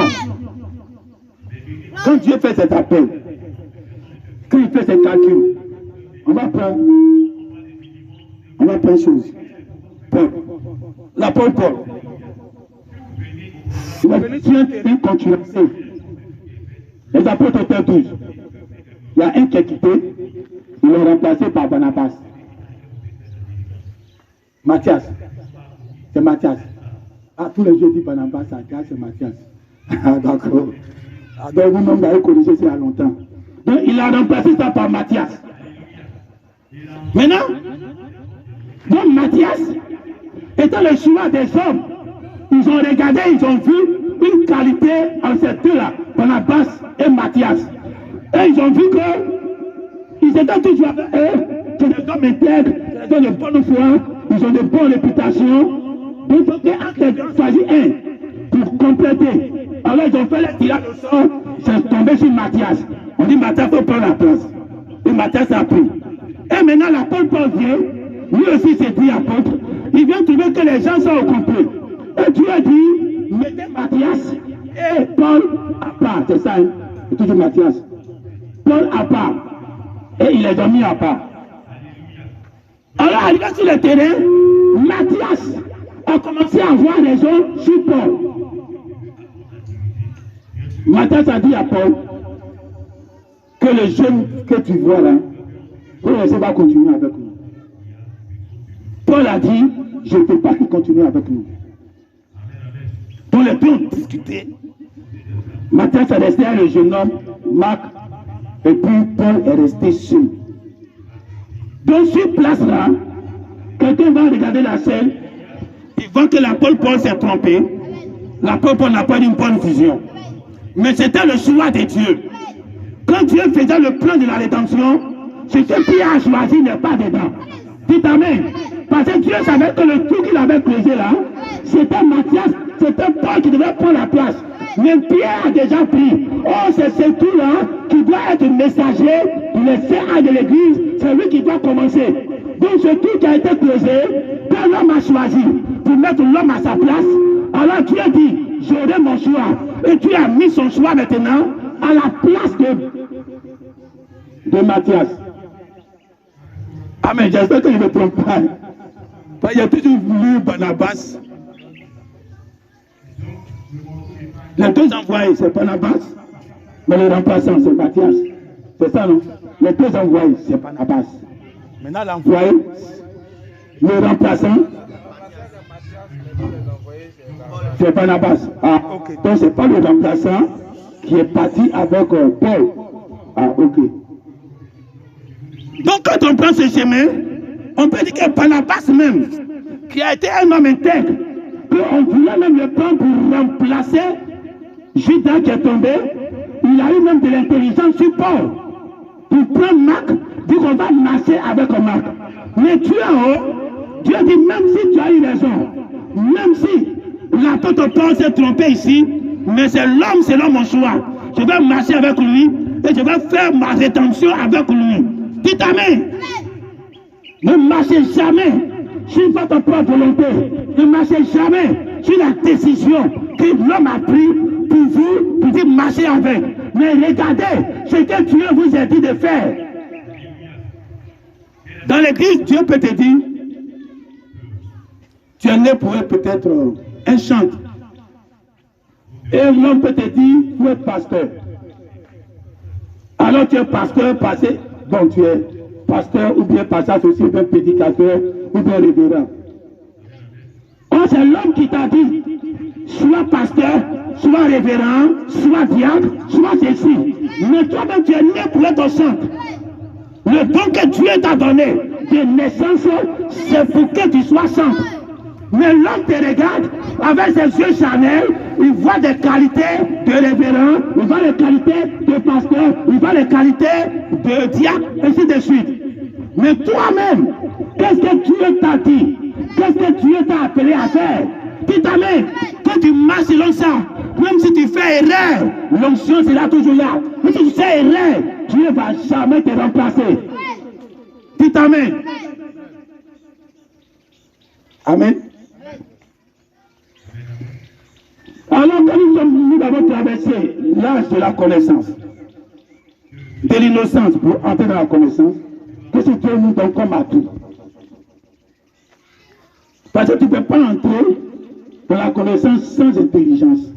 Quand Dieu fait cet appel, quand il fait ses calculs, on va prendre une chose. Paul. L'apôtre Paul. Il est venu sur un terrain concurrencé. Les apôtres étaient 12. Il y a un qui est quitté. Il est remplacé par Barnabas. Matthias. C'est Matthias. Ah, tous les jours, dit Barnabas, c'est Matthias. Ah, d'accord. Donc, vous-même, vous avez corrigé ça il y a longtemps. Donc, il a remplacé ça par Matthias. Maintenant, donc Matthias, étant le choix des hommes, ils ont regardé, ils ont vu une qualité en ces deux-là, Barnabas et Matthias. Et ils ont vu que ils étaient toujours avec eux, c'est des hommes intègres, c'est des hommes de bonne foi, ils ont de bonnes réputations. Donc, il faut qu'on choisit un pour compléter. Alors, ils ont fait le tirage au sort, c'est tombé sur Matthias. On dit, Matthias, il faut prendre la place. Et Matthias a pris. Et maintenant, l'apôtre Paul vient, lui aussi s'est dit apôtre, il vient trouver que les gens sont au complet. Et Dieu a dit, mettez Matthias et Paul à part. C'est ça, hein? C'est toujours Matthias. Paul à part. Et il les a mis à part. Alors, arrivé sur le terrain, Matthias a commencé à voir les gens sur Paul. Matthias a dit à Paul que le jeune que tu vois là, il va continuer avec nous. Paul a dit, je ne peux pas qu'il continue avec nous. Donc les deux ont discuté. Matthias est resté avec le jeune homme, Marc, et puis Paul est resté seul. Donc sur place là, quelqu'un va regarder la scène, Tu vois que l'apôtre Paul s'est trompé. L'apôtre Paul n'a pas eu une bonne vision. Mais c'était le choix de Dieu. Quand Dieu faisait le plan de la rédemption, ce que Pierre a choisi n'est pas dedans. Dites amen. Parce que Dieu savait que le trou qu'il avait creusé là, c'était Matthias, c'était Paul qui devait prendre la place. Mais Pierre a déjà pris. Oh, c'est ce trou-là qui doit être messager, le Saint de l'église, c'est lui qui doit commencer. Donc ce trou qui a été creusé, quand l'homme a choisi pour mettre l'homme à sa place, alors Dieu dit, j'aurai mon choix. Et Dieu a mis son choix maintenant à la place de Matthias. Amen, j'espère que je ne me trompe pas. Il y a toujours voulu Barnabas. Les deux envoyés, c'est Barnabas, mais le remplaçant, c'est Matthias. C'est ça, non? Les deux envoyés, c'est Barnabas. Maintenant, l'envoyé, le remplaçant, c'est Barnabas. Ah, ok. Donc, ce n'est pas le remplaçant qui est parti avec Paul. Ah, ok. Donc, quand on prend ce chemin, on peut dire que Barnabas même, qui a été un homme intègre, qu'on voulait même le prendre pour remplacer Judas qui est tombé, il a eu même de l'intelligence sur Paul. Pour prendre Marc, dit qu'on va marcher avec Marc. Mais Dieu en haut, Dieu dit même si tu as eu raison, même si l'apôtre Paul s'est trompé ici, mais c'est l'homme selon mon choix. Je vais marcher avec lui et je vais faire ma rédemption avec lui. Dites amen. Ne marchez jamais sur votre propre volonté. Ne marchez jamais sur la décision que l'homme a prise pour vous, pour dire marcher avec. Mais regardez ce que Dieu vous a dit de faire. Dans l'église, Dieu peut te dire, tu es né pour être peut-être un chanteur. Et l'homme peut te dire, tu es pasteur. Alors tu es pasteur, passé, donc tu es pasteur ou bien pasteur aussi, ou bien prédicateur ou bien révérend. Oh, c'est l'homme qui t'a dit, soit pasteur, soit révérend, soit diacre, soit ceci. Mais toi-même, tu es né pour être chanteur. Le don que Dieu t'a donné de naissance, c'est pour que tu sois chanteur. Mais l'homme te regarde avec ses yeux charnels, il voit des qualités de révérend, il voit les qualités de pasteur, il voit les qualités de diacre, ainsi de suite. Mais toi-même, qu'est-ce que Dieu t'a dit? Qu'est-ce que Dieu t'a appelé à faire? Dis amen. Quand tu marches selon ça, même si tu fais erreur, l'onction sera toujours là. Mais si tu fais erreur, Dieu ne va jamais te remplacer. Dis amen. Amen. Alors quand nous avons traversé l'âge de la connaissance, de l'innocence pour entrer dans la connaissance, qu'est-ce que Dieu nous donne comme atout? Parce que tu ne peux pas entrer dans la connaissance sans intelligence.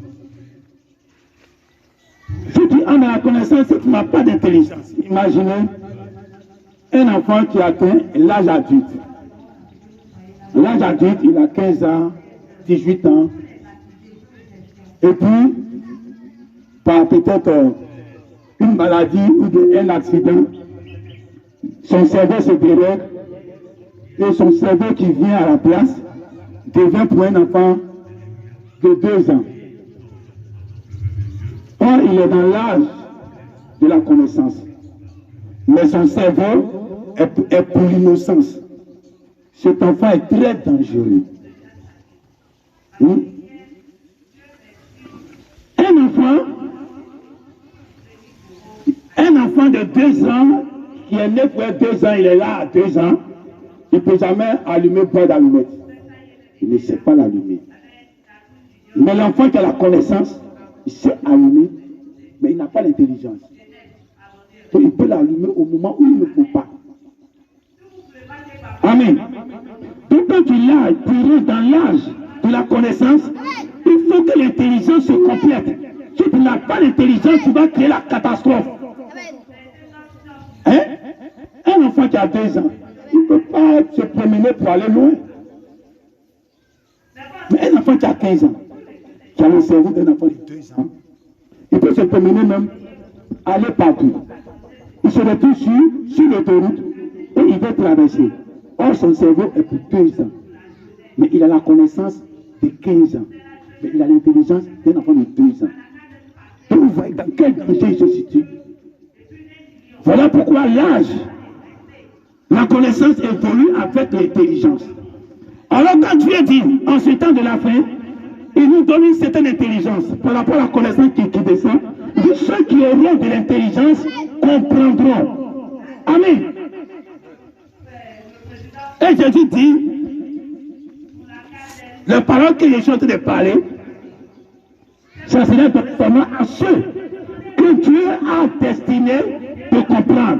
Si tu entres dans la connaissance, si tu n'as pas d'intelligence, imaginez un enfant qui atteint l'âge adulte. L'âge adulte, il a 15 ans, 18 ans. Et puis, par peut-être une maladie ou un accident, son cerveau se dérègle et son cerveau qui vient à la place devient pour un enfant de 2 ans. Or, il est dans l'âge de la connaissance. Mais son cerveau est pour l'innocence. Cet enfant est très dangereux. Oui. Un enfant de 2 ans, qui est né pour 2 ans, il est là à 2 ans, il ne peut jamais allumer boîte d'allumette. Il ne sait pas l'allumer. Mais l'enfant qui a la connaissance, il sait allumer, mais il n'a pas l'intelligence. Donc il peut l'allumer au moment où il ne faut pas. Amen. Donc quand tu rentres dans l'âge de la connaissance, il faut que l'intelligence se complète. Si tu n'as pas l'intelligence, tu vas créer la catastrophe. Hein? Un enfant qui a 2 ans, il ne peut pas se promener pour aller loin. Mais un enfant qui a 15 ans, qui a le cerveau d'un enfant de 2 ans, il peut se promener même, aller partout. Il se retrouve sur l'autoroute et il veut traverser. Or, son cerveau est pour 2 ans. mais il a la connaissance de 15 ans. Mais il a l'intelligence d'un enfant de 2 ans. Donc vous voyez dans quel danger il se situe. Voilà pourquoi l'âge, la connaissance évolue avec l'intelligence. Alors quand Dieu dit, en ce temps de la fin, il nous donne une certaine intelligence par rapport à la connaissance qui descend. De ceux qui auront de l'intelligence comprendront. Amen. Et Jésus dit, les paroles que je suis en train de parler, ça serait seulement à ceux que Dieu a destiné de comprendre.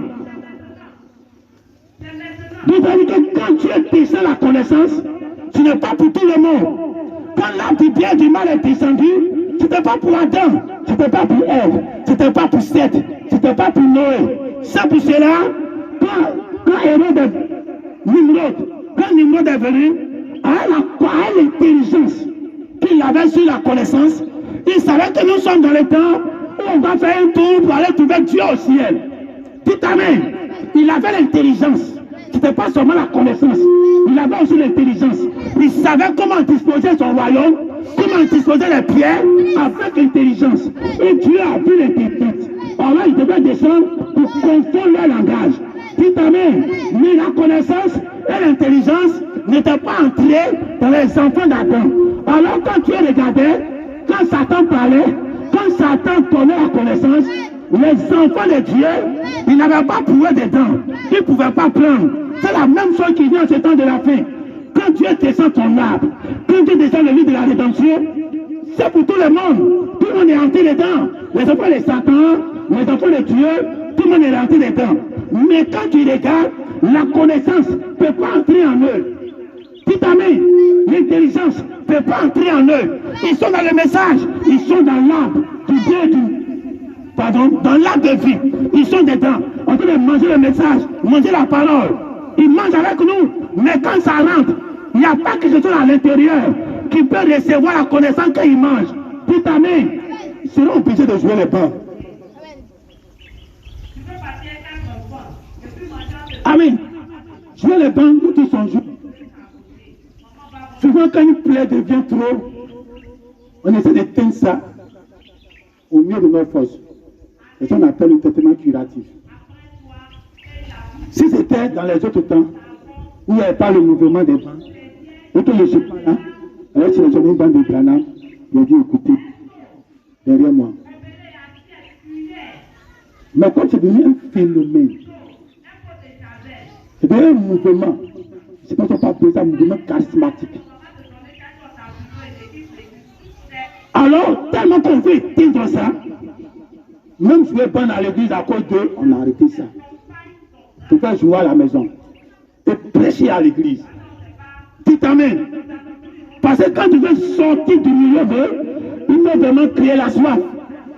Donc, quand Dieu descend la connaissance, ce n'est pas pour tout le monde. Quand l'âme du bien et du mal est descendu, ce n'était pas pour Adam, ce n'était pas pour Ève, ce n'était pas pour Seth, ce n'était pas pour Noé. C'est pour cela, quand Nimrod est venu, à l'intelligence qu'il avait sur la connaissance, il savait que nous sommes dans le temps où on va faire un tour pour aller trouver Dieu au ciel. Dites Amen. Il avait l'intelligence. Ce n'était pas seulement la connaissance. Il avait aussi l'intelligence. Il savait comment disposer son royaume, comment disposer les pierres avec l'intelligence. Et Dieu a vu l'intelligence. Alors il devait descendre pour confondre leur langage. Dites Amen. Mais la connaissance et l'intelligence n'étaient pas entrées dans les enfants d'Adam. Alors quand Dieu regardait, quand Satan parlait, quand Satan donnait la connaissance, les enfants de Dieu, ils n'avaient pas pouvoir dedans. Ils ne pouvaient pas prendre. C'est la même chose qui vient en ce temps de la fin. Quand Dieu descend ton arbre, quand Dieu descend le livre de la rédemption, c'est pour tout le monde. Tout le monde est rentré dedans. Les enfants de Satan, les enfants de Dieu, tout le monde est rentré dedans. Mais quand tu regardes, la connaissance ne peut pas entrer en eux. Dites Amen. L'intelligence ne peut pas entrer en eux. Ils sont dans le message. Ils sont dans l'arbre du bien dans l'arbre de vie. Ils sont dedans. En train de manger le message, manger la parole. Ils mangent avec nous. Mais quand ça rentre, il n'y a pas quelque chose à l'intérieur qui peut recevoir la connaissance qu'ils mangent. Dites Amen. Ils seront obligés de jouer les bancs. Amen. Jouer les bancs, nous tous on joue. Souvent, quand une plaie devient trop, on essaie de teindre ça au mieux de nos forces. C'est ce qu'on appelle le traitement curatif. Si c'était dans les autres temps, où il n'y avait pas le mouvement des bancs, et que je suis pas là, alors si les gens banc de Branham, il a dit écoutez, derrière moi. Mais quand c'est devenu un phénomène, c'est devenu un mouvement, c'est pas qu'on appelle ça un mouvement charismatique. Alors, tellement qu'on veut éteindre ça, même jouer ban à l'église à cause d'eux, on a arrêté ça. Pour faire jouer à la maison et prêcher à l'église. Dites Amen. Parce que quand tu veux sortir du milieu d'eux, il faut vraiment créer la soif.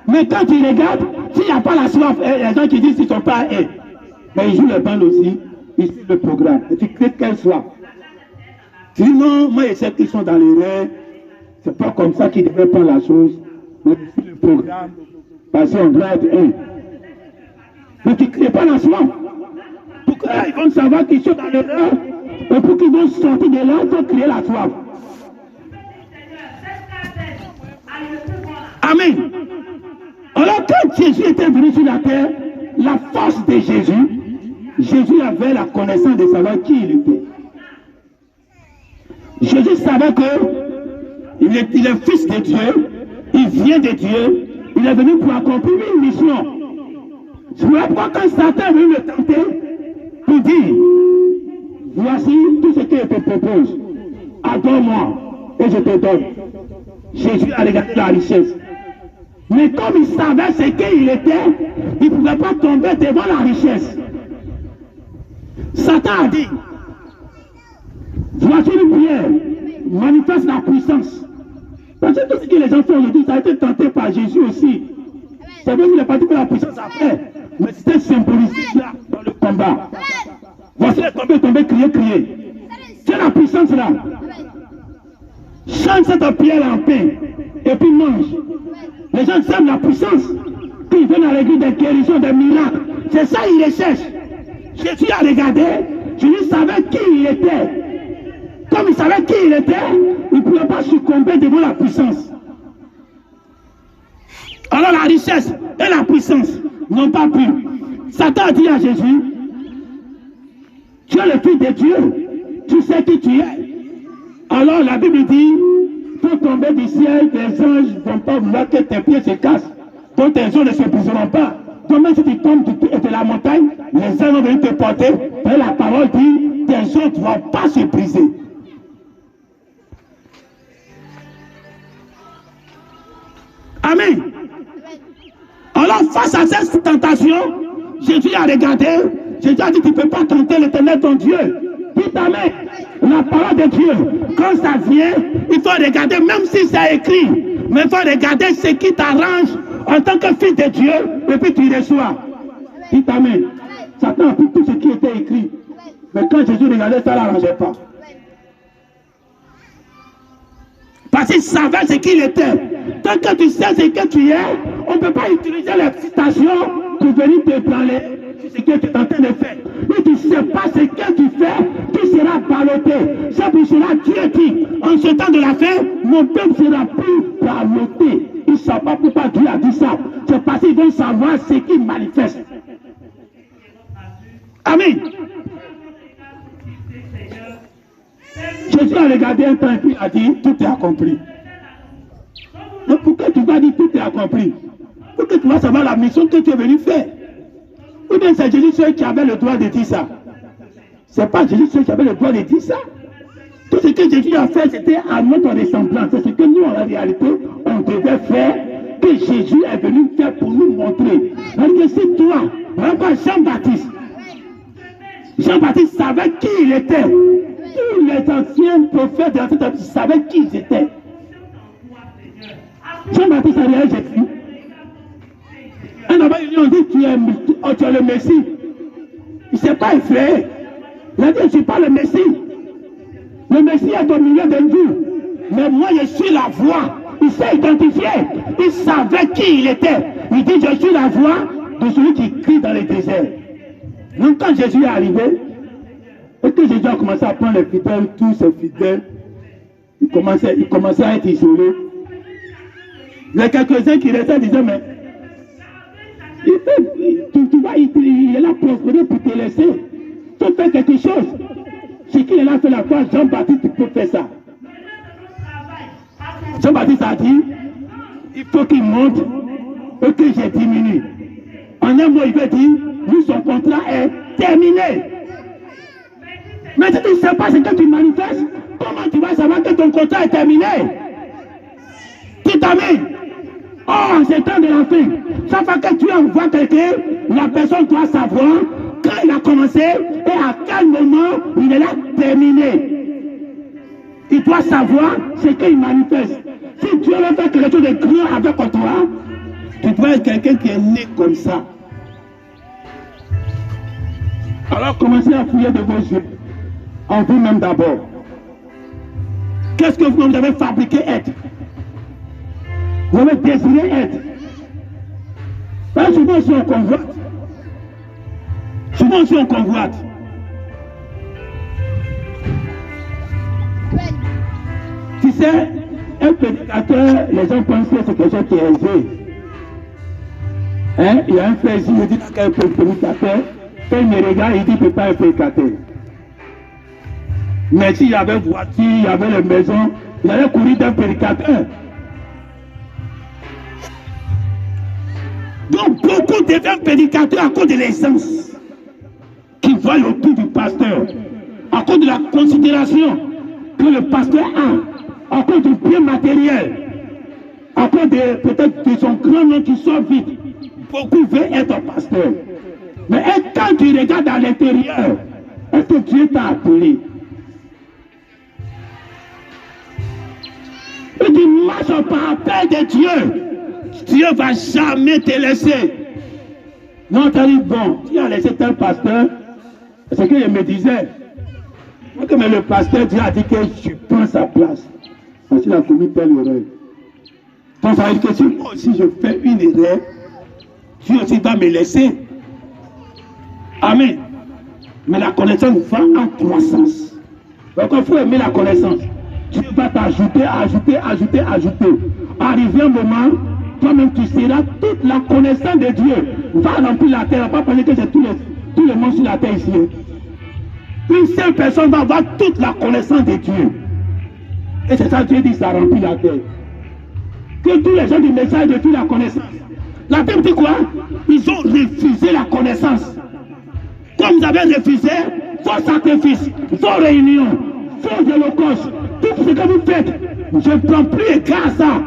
Mais quand tu regardes, s'il n'y a pas la soif, les gens qui disent qu'ils ne sont pas mais ils jouent le ban aussi, ils suivent le programme. Et tu crées quelle soif. Tu dis non, moi je sais qu'ils sont dans l'erreur. C'est pas comme ça qu'ils devraient prendre la chose. Mais ils suivent le programme. Parce qu'on doit être un. Mais tu ne crées pas la soif. Pour qu'ils vont savoir qu'ils sont dans l'erreur. Et pour qu'ils vont sortir de là, il faut créer la soif. Amen. Alors quand Jésus était venu sur la terre, la force de Jésus, Jésus avait la connaissance de savoir qui il était. Jésus savait qu'il est fils de Dieu, il vient de Dieu, il est venu pour accomplir une mission. C'est pourquoi quand Satan est venu le tenter, pour dire, voici tout ce que je te propose, adore-moi et je te donne. Jésus a regardé la richesse. Mais comme il savait ce qu'il était, il ne pouvait pas tomber devant la richesse. Satan a dit, voici une prière, manifeste la puissance. Parce que tout ce que les gens font aujourd'hui, ça a été tenté par Jésus aussi. C'est vrai qu'il n'a pas dit que la puissance après, mais c'était symbolisé là, dans le combat. Voici les tombés, crier. C'est la puissance là. Chante cette pierre en pain, et puis mange. Les gens aiment la puissance. Puis ils viennent à l'église des guérisons, des miracles. C'est ça qu'ils recherchent. Jésus a regardé, Jésus savait qui il était. Comme il savait qui il était, il ne pouvait pas succomber devant la puissance. Alors la richesse et la puissance n'ont pas pu. Satan a dit à Jésus, tu es le Fils de Dieu, tu sais qui tu es. Alors la Bible dit, pour tomber du ciel, les anges ne vont pas vouloir que tes pieds se cassent, donc tes os ne se briseront pas. Donc même si tu tombes de la montagne, les anges vont venir te porter, et la parole dit, tes os ne vont pas se briser. Amen. Alors face à cette tentation, Jésus a regardé, Jésus a dit, tu ne peux pas tenter l'Éternel ton Dieu. Dites amen. La parole de Dieu, quand ça vient, il faut regarder, même si c'est écrit, mais il faut regarder ce qui t'arrange en tant que fils de Dieu, et puis tu reçois. Dites amen. Satan a pris tout ce qui était écrit. Mais quand Jésus regardait, ça ne l'arrangeait pas. Parce qu'il savait ce qu'il était. Tant que tu sais ce que tu es, on ne peut pas utiliser les citations pour venir te parler sur ce que tu es en train de faire. Mais tu ne sais pas ce que tu fais, tu seras ballotté. C'est pour cela que Dieu dit, en ce temps de la fin, mon peuple sera plus ballotté. Ils ne savent pas pourquoi Dieu a dit ça. C'est parce qu'ils vont savoir ce qu'il manifeste. Amen. Jésus a regardé un temps et puis a dit, tout est accompli. Donc pourquoi tu vas dire tout est accompli? Pour que tu vas savoir la mission que tu es venu faire. Ou bien c'est Jésus seul qui avait le droit de dire ça. C'est pas Jésus seul qui avait le droit de dire ça. Tout ce que Jésus a fait, c'était à notre ressemblance. C'est ce que nous, en réalité, on devait faire, que Jésus est venu faire pour nous montrer. Parce que si toi, regarde Jean-Baptiste. Jean-Baptiste savait qui il était. Tous les anciens prophètes de l'Ancien Testament savaient qui ils étaient. Jean-Baptiste a regardé Jésus. Un homme, ils lui ont dit, tu es le Messie. Il ne s'est pas effrayé. Il a dit, je ne suis pas le Messie. Le Messie est au milieu de nous. Mais moi, je suis la voix. Il s'est identifié. Il savait qui il était. Il dit, je suis la voix de celui qui crie dans le désert. Donc quand Jésus est arrivé, et que Jésus a commencé à prendre les fidèles, tous ces fidèles, ils commençaient à être isolés. Les quelques-uns qui restaient disaient, mais tu vois, il est là prospérer pour te laisser. Tu fais quelque chose. Ce qu'il est là fait la fois, Jean-Baptiste, tu peux faire ça. Jean-Baptiste a dit, il faut qu'il monte et que je diminue. En un mot, il veut dire, lui, son contrat est terminé. Mais si tu ne sais pas ce que tu manifestes, comment tu vas savoir que ton contrat est terminé? Tu t'amènes. Oh, en ce temps de la fin, chaque fois que tu envoies quelqu'un, la personne doit savoir quand il a commencé et à quel moment il est là terminé. Il doit savoir ce qu'il manifeste. Si Dieu veut faire quelque chose de grand avec toi, tu dois être quelqu'un qui est né comme ça. Alors commencez à fouiller de vos yeux, en vous-même d'abord. Qu'est-ce que vous avez fabriqué être? Vous avez désiré être. Souvent aussi on convoite. Souvent aussi on convoite. Tu sais, un prédicateur, les gens pensent que c'est quelque chose qui est aisé. Hein? Il y a un frère ici, il dit qu'un prédicateur, quand il me regarde, il dit qu'il ne peut pas être prédicateur. Mais s'il y avait voiture, il y avait la maison, il allait courir d'un prédicateur. Donc beaucoup deviennent prédicateurs à cause de l'essence qu'ils voient autour du pasteur, à cause de la considération que le pasteur a, à cause du bien matériel, à cause peut-être de son grand nom qui sort vite. Beaucoup veulent être pasteur. Mais quand tu regardes à l'intérieur, est-ce que Dieu t'a appelé? Et tu marches par appel de Dieu. Dieu ne va jamais te laisser. Non, tu as dit, bon, tu as laissé tel pasteur. C'est ce qu'il me disait. Mais le pasteur, Dieu a dit que je prends sa place. Parce qu'il a commis telle erreur. Donc ça veut dire que si moi aussi je fais une erreur, Dieu aussi va me laisser. Amen. Mais la connaissance va en croissance. Donc il faut aimer la connaissance. Dieu va t'ajouter, ajouter. Arrivé un moment, toi-même tu seras toute la connaissance de Dieu. Va remplir la terre. Pas penser que c'est tous les mondes sur la terre ici. Une seule personne va avoir toute la connaissance de Dieu. Et c'est ça que Dieu dit, ça remplit la terre. Que tous les gens du message de toute la connaissance. La Bible dit quoi? Ils ont refusé la connaissance. Comme vous avez refusé vos sacrifices, vos réunions, vos holocaustes, tout ce que vous faites, je ne prends plus égard à ça.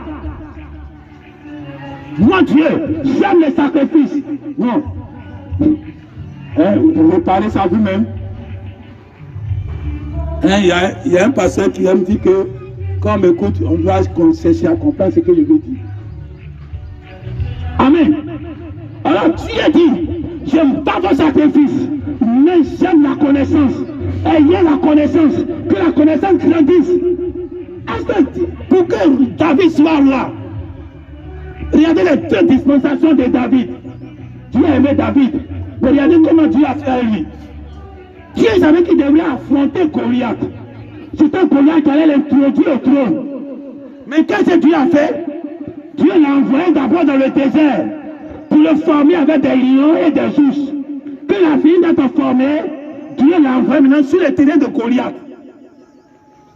Moi, Dieu, j'aime les sacrifices. Non. Vous pouvez parler ça vous-même. Il y a un pasteur qui aime dire que quand on m'écoute, on doit chercher à comprendre ce que je veux dire. Amen. Alors Dieu dit, j'aime pas vos sacrifices, mais j'aime la connaissance. Ayez la connaissance, que la connaissance grandisse. Pour que David soit roi, regardez les 2 dispensations de David. Dieu a aimé David. Mais regardez comment Dieu a fait à lui. Dieu savait qu'il devrait affronter Goliath. C'était Goliath qui allait l'introduire au trône. Mais qu'est-ce que Dieu a fait? Dieu l'a envoyé d'abord dans le désert pour le former avec des lions et des ours. Quand il a fini d'être formé, Dieu l'a envoyé maintenant sur le terrain de Goliath.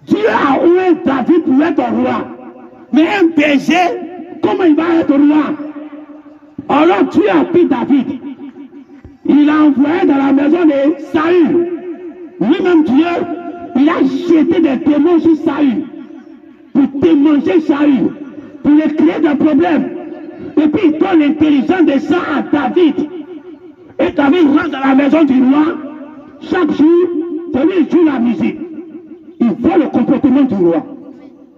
Dieu a oué David pour être roi. Mais un berger, comment il va être roi? Alors Dieu a pris David. Il l'a envoyé dans la maison de Saül. Lui-même Dieu, il a jeté des démons sur Saül pour démanger Saül, pour lui créer des problèmes. Et puis il donne l'intelligence de ça à David. Et David rentre dans la maison du roi. Chaque jour, celui joue la musique. Il voit le comportement du roi.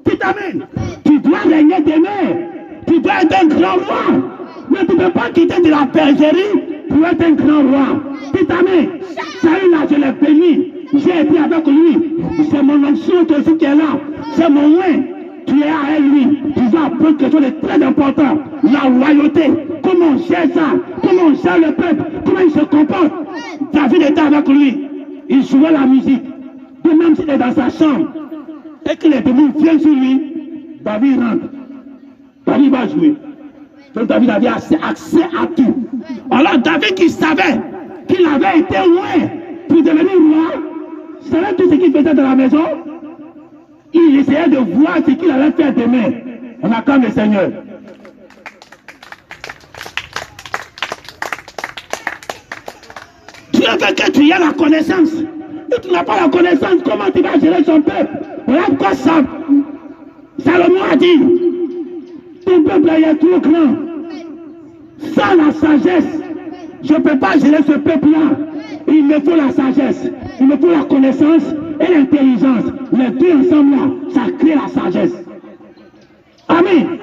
Dites amen. Tu dois régner demain. Tu dois être un grand roi. Mais tu ne peux pas quitter de la bergerie pour être un grand roi. Dites amen. Saül là, je l'ai béni. J'ai été avec lui. C'est mon onction aussi qui est là. C'est mon oin. Tu es avec lui. Tu vas apprendre quelque chose de très important. La royauté. Comment on gère ça? Comment on gère le peuple? Comment il se comporte? David était avec lui. Il jouait la musique. Et même s'il est dans sa chambre et que les démons viennent sur lui, David rentre. David va jouer. Donc David avait accès à tout. Alors David qui savait qu'il avait été loin pour devenir roi, savait tout ce qu'il faisait dans la maison, il essayait de voir ce qu'il allait faire demain. On acclame le Seigneur. Dieu veut que tu aies la connaissance. Et tu n'as pas la connaissance, comment tu vas gérer son peuple? Voilà pourquoi ça, Salomon a dit, ton peuple est trop grand. Sans la sagesse, je ne peux pas gérer ce peuple-là. Il me faut la sagesse, il me faut la connaissance et l'intelligence. Les deux ensemble là, ça crée la sagesse. Amen.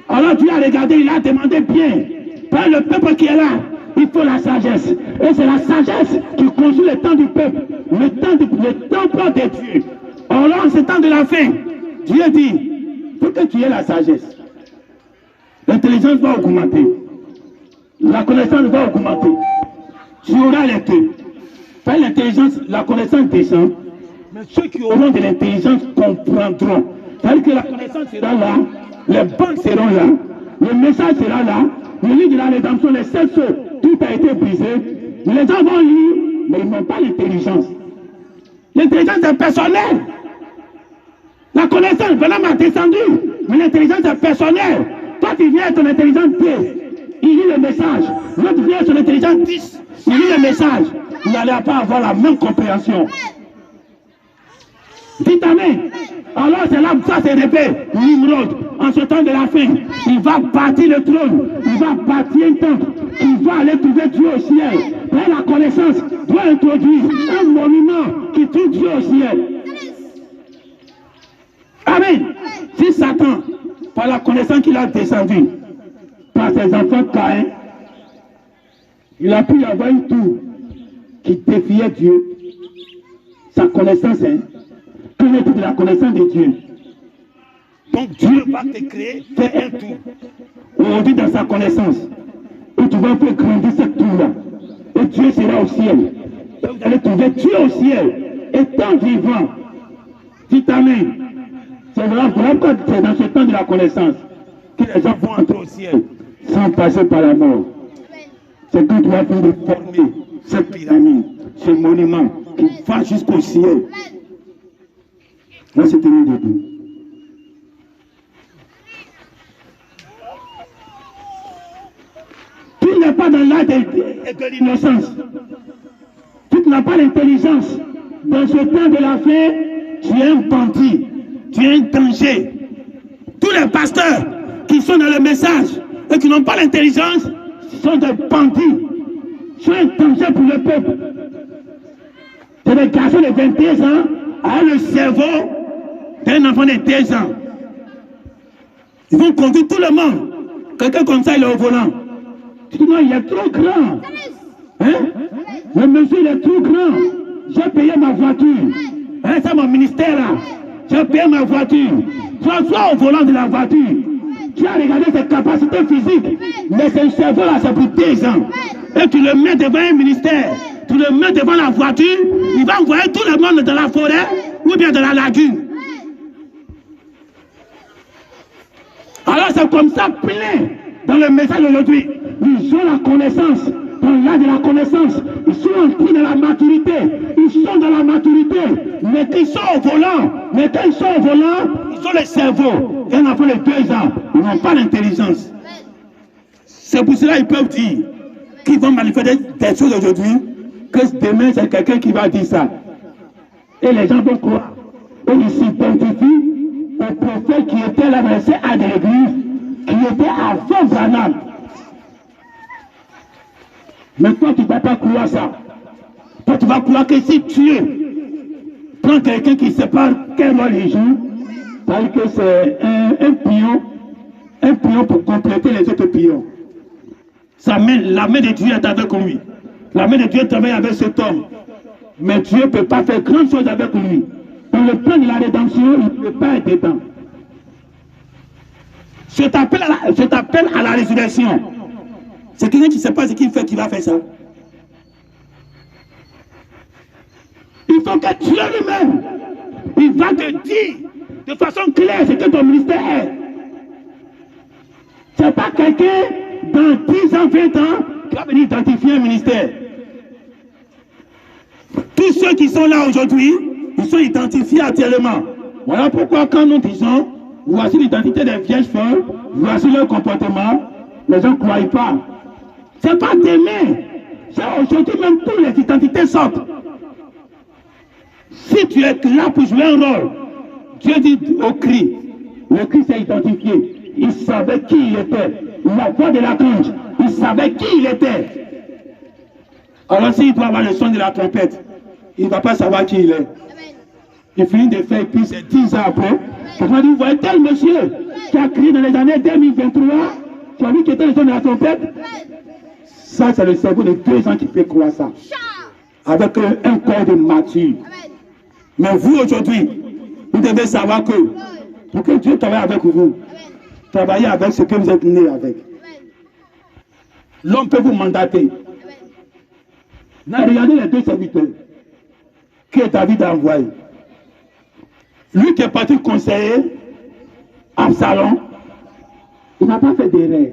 Alors Dieu a regardé, il a demandé bien. Par le peuple qui est là, il faut la sagesse. Et c'est la sagesse qui construit le temps du peuple. Le temps de Dieu. Alors en ce temps de la fin, Dieu dit, pour que tu aies la sagesse, l'intelligence va augmenter. La connaissance va augmenter. Tu auras les deux. Par l'intelligence, la connaissance descend. Mais ceux qui auront de l'intelligence comprendront. C'est-à-dire que la connaissance sera là, les banques seront là, le message sera là, le livre de la rédemption, les 7 sauts, tout a été brisé. Les gens vont lire, mais ils n'ont pas l'intelligence. L'intelligence est personnelle. La connaissance, vraiment m'a descendu, mais l'intelligence est personnelle. Toi, tu viens avec ton intelligence 2, il lit le message. L'autre vient avec son intelligence 10, il lit le message. Vous n'allez pas avoir la même compréhension. Dites amen. Alors c'est là que ça se répète. Nimrod, en ce temps de la fin, il va bâtir le trône, il va bâtir un temple, il va aller trouver Dieu au ciel. Et la connaissance doit introduire un monument qui trouve Dieu au ciel. Amen. Si Satan, par la connaissance qu'il a descendu, par ses enfants Caïn, il a pu y avoir une tour qui défiait Dieu. Sa connaissance, connaître de la connaissance de Dieu. Donc Dieu va te créer, faire un tour. Aujourd'hui dans sa connaissance. Et tu vas faire grandir cette tour-là. Et Dieu sera au ciel. Et vous allez trouver Dieu au ciel. Étant vivant, Dites Amen. C'est vraiment pourquoi c'est dans ce temps de la connaissance que les gens vont entrer au ciel sans passer par la mort. C'est quand tu vas faire de former cette pyramide, ce monument qui va jusqu'au ciel. Là, c'est terminé debout. Tu n'es pas dans l'âge de l'innocence. Tu n'as pas l'intelligence. Dans ce temps de la fin, tu es un bandit. Tu es un danger. Tous les pasteurs qui sont dans le message et qui n'ont pas l'intelligence sont des bandits. Sont un danger pour le peuple. C'est des garçons de 21 ans à le cerveau d'un enfant de 2 ans. Ils vont conduire tout le monde. Quelqu'un comme ça, il est au volant. Tu dis non, il est trop grand. Hein? Le monsieur, il est trop grand. J'ai payé ma voiture. Hein, c'est mon ministère là. J'ai payé ma voiture. Sois au volant de la voiture. Tu as regardé ses capacités physiques. Mais ce cerveau là, c'est pour 2 ans. Et tu le mets devant un ministère. Tu le mets devant la voiture. Il va envoyer tout le monde dans la forêt ou bien dans la lagune. Alors c'est comme ça plein dans le message d'aujourd'hui. Ils ont la connaissance, dans l'âge de la connaissance. Ils sont entrés dans la maturité. Ils sont dans la maturité. Mais qu'ils sont au volant. Mais quand ils sont au volant, ils ont le cerveau. Et un enfant de 2 ans, ils n'ont pas l'intelligence. C'est pour cela qu'ils peuvent dire qu'ils vont manifester des choses aujourd'hui, que demain c'est quelqu'un qui va dire ça. Et les gens vont croire. Et ils s'identifient au prophète qui était là dans le CA de l'église, qui était avant Branham. Mais toi, tu ne vas pas croire ça. Toi, tu vas croire que si tu prends quelqu'un qui ne sait pas quel rôle il joue, parce que c'est un pion pour compléter les autres pions. La main de Dieu est avec lui. La main de Dieu travaille avec cet homme. Mais Dieu ne peut pas faire grand chose avec lui. Dans le plan de la rédemption, il ne peut pas être dedans. Je t'appelle à la résurrection. C'est quelqu'un qui ne sait pas ce qu'il fait qui va faire ça. Il faut que Dieu lui-même, il va te dire de façon claire ce que ton ministère est. Ce n'est pas quelqu'un dans 10 ans, 20 ans qui va venir identifier un ministère. Tous ceux qui sont là aujourd'hui, ils sont identifiés actuellement. Voilà pourquoi quand nous disons, voici l'identité des vierges folles, voici leur comportement, les gens ne croient pas. Ce n'est pas demain. C'est aujourd'hui même toutes les identités sortent. Si tu es là pour jouer un rôle, Dieu dit au Christ, le Christ s'est identifié. Il savait qui il était. La voix de l'archange, il savait qui il était. Alors s'il doit avoir le son de la trompette, il ne va pas savoir qui il est. Il finit de faire, puis c'est 10 ans après. Quelqu'un dit, vous voyez tel monsieur qui a crié dans les années 2023, tu as vu qui était le son de la trompette? Ça, c'est le cerveau de 2 ans qui fait croire ça. Avec un corps de mature. Mais vous, aujourd'hui, vous devez savoir que pour que Dieu travaille avec vous, travaillez avec ce que vous êtes né avec. L'homme peut vous mandater. Regardez les 2 serviteurs que David a envoyés. Lui qui est parti conseiller Absalom, il n'a pas fait d'erreur.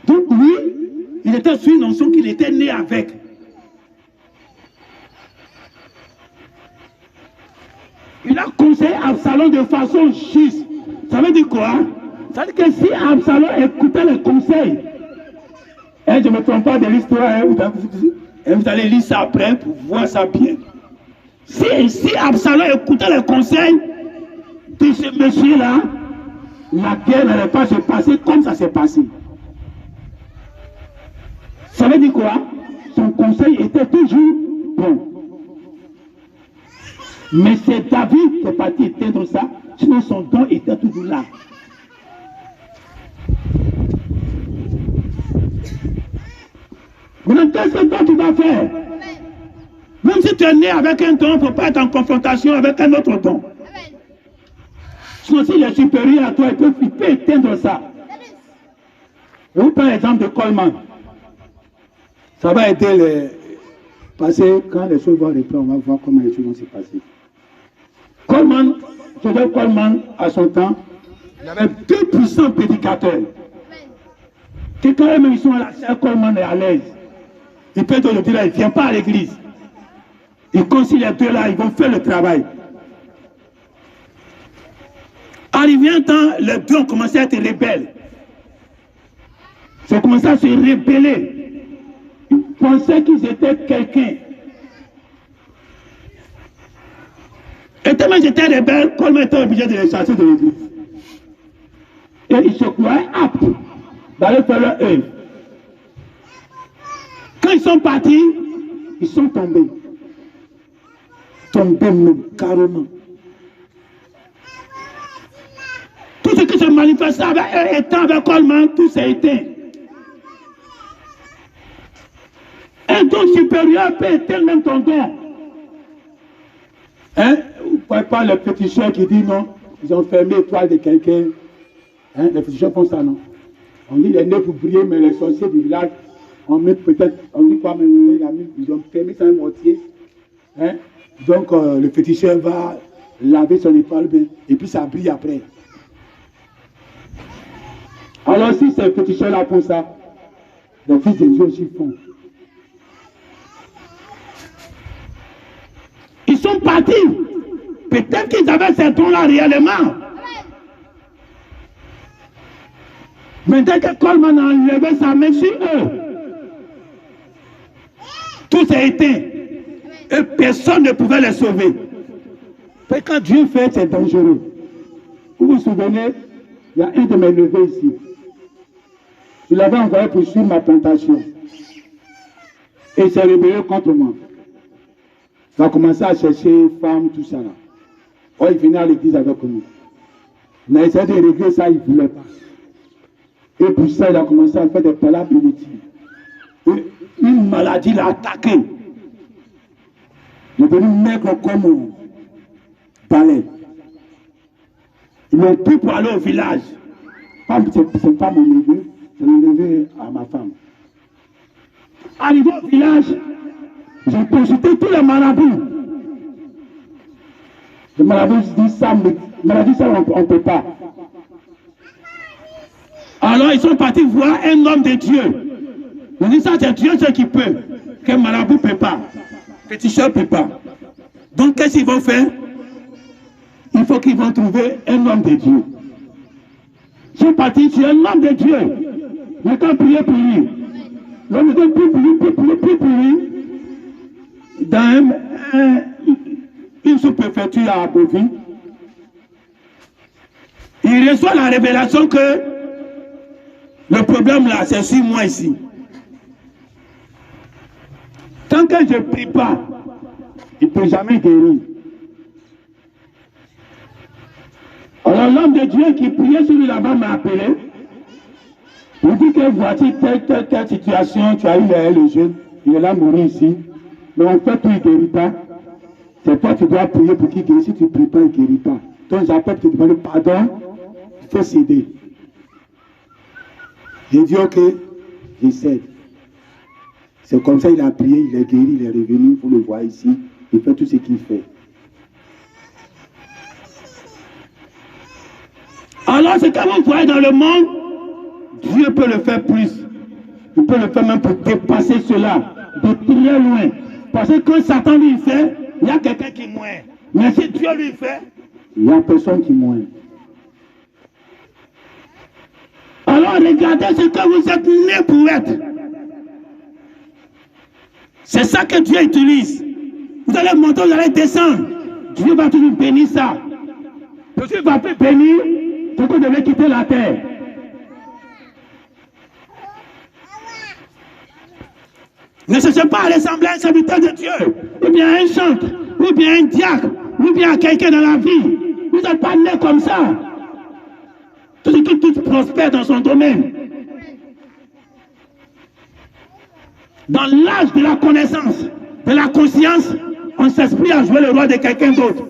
Donc lui, il était sur une notion qu'il était né avec. Il a conseillé Absalom de façon juste. Ça veut dire quoi? Ça veut dire que si Absalom écoutait les conseils, et je ne me trompe pas de l'histoire, vous allez lire ça après pour voir ça bien. Si Absalom écoutait les conseils de ce monsieur-là, la guerre n'allait pas se passer comme ça s'est passé. Ça veut dire quoi? Son conseil était toujours bon. Mais c'est David qui est parti éteindre ça, sinon son don était toujours là. Maintenant, qu'est-ce que toi tu vas faire? Même si tu es né avec un don, il ne faut pas être en confrontation avec un autre don. Sinon, s'il est supérieur à toi, il peut éteindre ça. Je vous prends l'exemple de Coleman. Ça va aider Parce que quand les choses vont reprendre, on va voir comment les choses vont se passer. Coleman, Joseph Coleman, à son temps, il avait 2 puissants prédicateurs. Que quand même ils sont à la chair, Coleman est à l'aise. Il peut te le dire là, il ne vient pas à l'église. Il concilie les deux là, ils vont faire le travail. Arrivé un temps, les deux ont commencé à être rebelles. Ils ont commencé à se rebeller. Ils pensaient qu'ils étaient quelqu'un. Et tellement ils étaient rebelles, Coleman était obligé de les chasser de l'église. Et ils se croyaient aptes d'aller faire leur œuvre. Quand ils sont partis, ils sont tombés. Tombés même, carrément. Tout ce qui se manifestait avec étant avec Coleman, tout s'est éteint. Un don supérieur peut éteindre même ton don. Hein? Vous ne voyez pas le petit chien qui dit non, ils ont fermé l'étoile de quelqu'un. Hein? Les petits chiens font ça, non? On dit les nez pour briller, mais les sorciers du village, on met peut-être, on dit quoi, mais ils ont fermé ça un mortier. Hein? Donc le petit chien va laver son étoile et puis ça brille après. Alors si ces petits chiens-là font ça, les fils de Dieu aussi font. Ils sont partis. Peut-être qu'ils avaient ces dons-là réellement. Mais dès que Coleman a enlevé sa main sur eux, tout s'est éteint. Et personne ne pouvait les sauver. Mais quand Dieu fait, c'est dangereux. Vous vous souvenez, il y a un de mes neveux ici. Je l'avais envoyé pour suivre ma plantation. Et il s'est rebellé contre moi. Il a commencé à chercher femmes, tout ça là. Oh, il venait à l'église avec nous. Il a essayé de régler ça, il ne voulait pas. Et pour ça, il a commencé à faire des palabres inutiles. Et une maladie l'a attaqué. Il est devenu maigre comme un balai. Ils m'ont pris pour aller au village. Ce n'est pas mon neveu, c'est le neveu à ma femme. Arrivé au village, j'ai consulté tous les marabouts. Les marabouts disent ça, mais maladie, ça, on ne peut pas. Alors ils sont partis voir un homme de Dieu. On dit ça, c'est Dieu ce qui peut. Qu'un marabout ne peut pas. Petit chat ne peut pas. Donc qu'est-ce qu'ils vont faire? Il faut qu'ils vont trouver un homme de Dieu. Ils sont partis sur un homme de Dieu. Mais quand prier pour lui, l'homme était plus pour lui. Dans une sous-préfecture à Bovie, il reçoit la révélation que le problème là, c'est sur moi ici. Tant que je ne prie pas, il ne peut jamais guérir. Alors l'homme de Dieu qui priait sur lui là-bas m'a appelé. Il dit que voici telle situation, tu as eu le jeune, il est là mourir ici. Mais en fait, il ne guérit pas. C'est toi qui dois prier pour qu'il guérisse. Si tu ne pries pas, il ne guérit pas. Donc j'appelle pour te demander pardon, il faut céder. J'ai dit ok, je cède. C'est comme ça qu'il a prié, il est guéri, il est revenu, vous le voyez ici, il fait tout ce qu'il fait. Alors c'est comme vous voyez dans le monde, Dieu peut le faire plus. Il peut le faire même pour dépasser cela, de très loin. Parce que quand Satan lui fait, il y a quelqu'un qui mourrait. Mais si Dieu lui fait, il n'y a personne qui mourrait. Alors regardez ce que vous êtes né pour être. C'est ça que Dieu utilise. Vous allez monter, vous allez descendre. Dieu va toujours bénir ça. Dieu va plus bénir ce que vous devez quitter la terre. Ne cherchez pas à ressembler à un serviteur de Dieu, ou bien à un chantre, ou bien à un diacre, ou bien à quelqu'un dans la vie. Vous n'êtes pas né comme ça. Tout ce qui tout prospère dans son domaine. Dans l'âge de la connaissance, de la conscience, on s'inspire à jouer le roi de quelqu'un d'autre.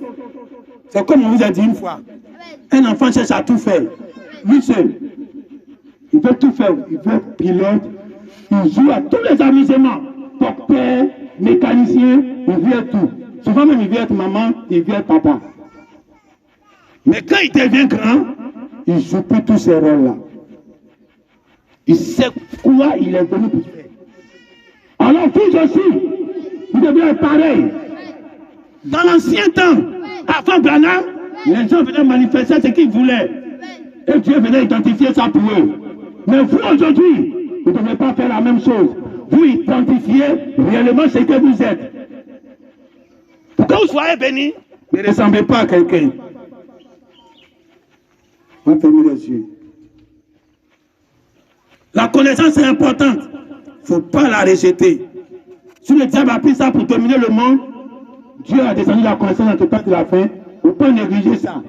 C'est comme on vous a dit une fois. Un enfant cherche à tout faire. Lui seul. Il veut tout faire. Il veut être pilote. Il joue à tous les amusements. Docteur, mécanicien, il veut être tout. Souvent même, il veut être maman, il veut être papa. Mais quand il devient grand, il ne joue plus tous ces rôles-là. Il sait quoi il est venu pour faire. Alors vous aussi, vous devez être pareil. Dans l'ancien temps, avant Branham, les gens venaient manifester ce qu'ils voulaient. Et Dieu venait identifier ça pour eux. Mais vous aujourd'hui, vous ne devez pas faire la même chose. Vous identifiez réellement ce que vous êtes. Pour que vous soyez bénis, ne ressemblez pas à quelqu'un. On va fermer les yeux. La connaissance est importante. Il ne faut pas la rejeter. Si le diable a pris ça pour dominer le monde, Dieu a descendu la connaissance dans le temps de la fin. Il ne faut pas négliger ça.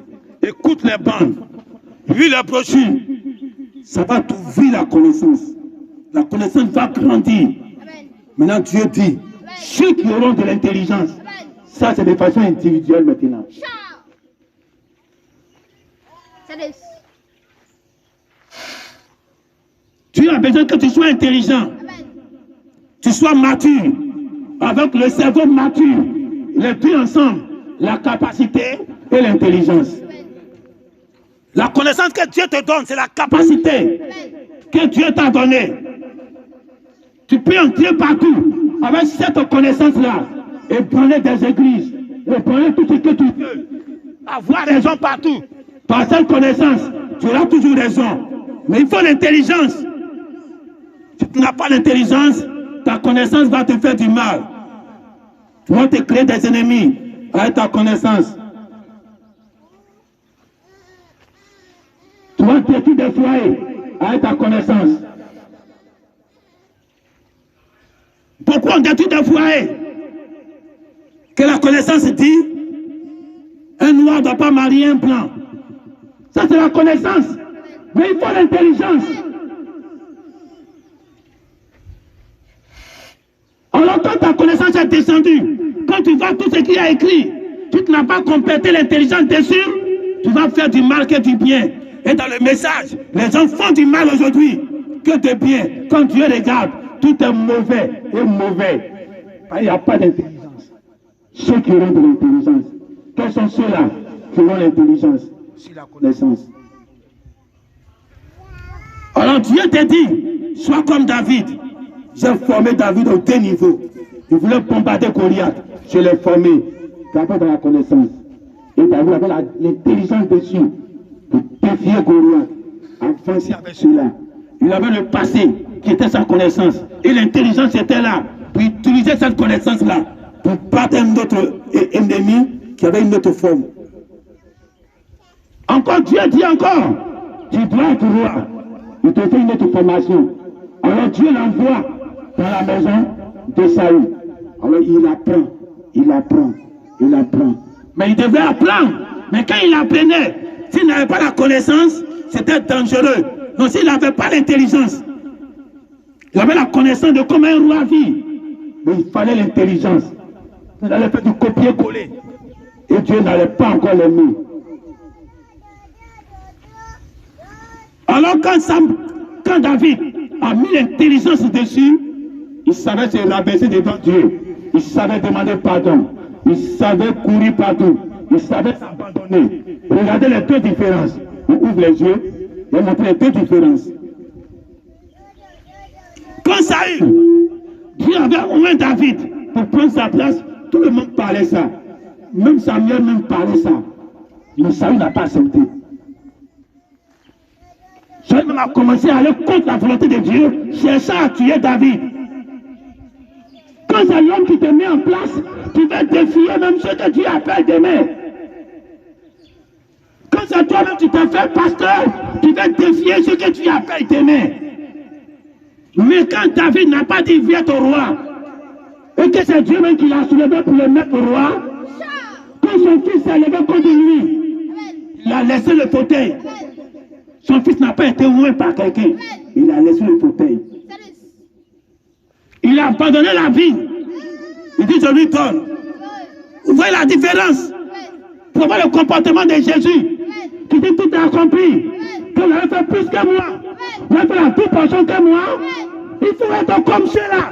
Écoute les bandes. Vis les brochures. Ça va t'ouvrir la connaissance. La connaissance va grandir. Amen. Maintenant, Dieu dit, ceux qui auront de l'intelligence, ça c'est de façon individuelle maintenant. Dieu a besoin que tu sois intelligent. Amen. Tu sois mature. Avec le cerveau mature. Les deux ensemble. La capacité et l'intelligence. La connaissance que Dieu te donne, c'est la capacité que Dieu t'a donnée. Tu peux entrer partout avec cette connaissance-là et prendre des églises, et prendre tout ce que tu veux. Avoir raison partout. Par cette connaissance, tu auras toujours raison. Mais il faut l'intelligence. Si tu n'as pas l'intelligence, ta connaissance va te faire du mal. Tu vas te créer des ennemis avec ta connaissance. Tu vas détruire des foyers avec ta connaissance. Pourquoi on détruit des foyers? Que la connaissance dit, un noir ne doit pas marier un blanc. Ça c'est la connaissance. Mais il faut l'intelligence. Alors quand ta connaissance est descendue, quand tu vois tout ce qu'il y a écrit, tu n'as pas complété l'intelligence dessus, tu vas faire du mal que du bien. Et dans le message, les gens font du mal aujourd'hui que de bien. Quand Dieu regarde, tout est mauvais et mauvais. Il n'y a pas d'intelligence. Ceux qui auront de l'intelligence, quels sont ceux-là qui auront l'intelligence? C'est la connaissance. Alors Dieu te dit, sois comme David. J'ai formé David au deux niveaux. Il voulait bombarder Goliath. Je l'ai formé. D'abord dans la connaissance. Et David avait l'intelligence dessus. Pour défier Goliath, avancer avec cela. Il avait le passé qui était sa connaissance. Et l'intelligence était là pour utiliser cette connaissance-là pour battre un autre ennemi qui avait une autre forme. Encore Dieu dit encore, tu dois être roi. Il te fait une autre formation. Alors Dieu l'envoie dans la maison de Saül. Alors il apprend, il apprend, il apprend. Mais il devait apprendre. Mais quand il apprenait, s'il n'avait pas la connaissance, c'était dangereux. Donc s'il n'avait pas l'intelligence, il avait la connaissance de comment un roi vit. Mais il fallait l'intelligence. Il allait faire du copier-coller. Et Dieu n'allait pas encore l'aimer. Alors quand David a mis l'intelligence dessus, il savait se rabaisser devant Dieu. Il savait demander pardon. Il savait courir partout. Il savait s'abandonner. Regardez les deux différences. On ouvre les yeux et montre les deux différences. Quand Saül, Dieu avait oint David pour prendre sa place, tout le monde parlait ça. Même Samuel même parlait ça. Mais Saül n'a pas accepté. Saül même a commencé à aller contre la volonté de Dieu, cherchant à tuer David. Quand c'est l'homme qui te met en place, tu vas défier même ce que Dieu appelle demain. Quand c'est toi-même qui t'es fait pasteur, tu vas défier ce que tu appelles demain. Mais quand David n'a pas dit viens au roi, et que c'est Dieu même qui l'a soulevé pour le mettre au roi, quand son fils s'est levé contre lui, il a laissé le fauteuil. Son fils n'a pas été oint par quelqu'un, il a laissé le fauteuil. Il a abandonné la vie. Il dit je lui donne. Vous voyez la différence? Pour voir le comportement de Jésus, qui dit tout est accompli, que vous avez fait plus que moi, vous avez fait la toute portion que moi, il faut être comme cela.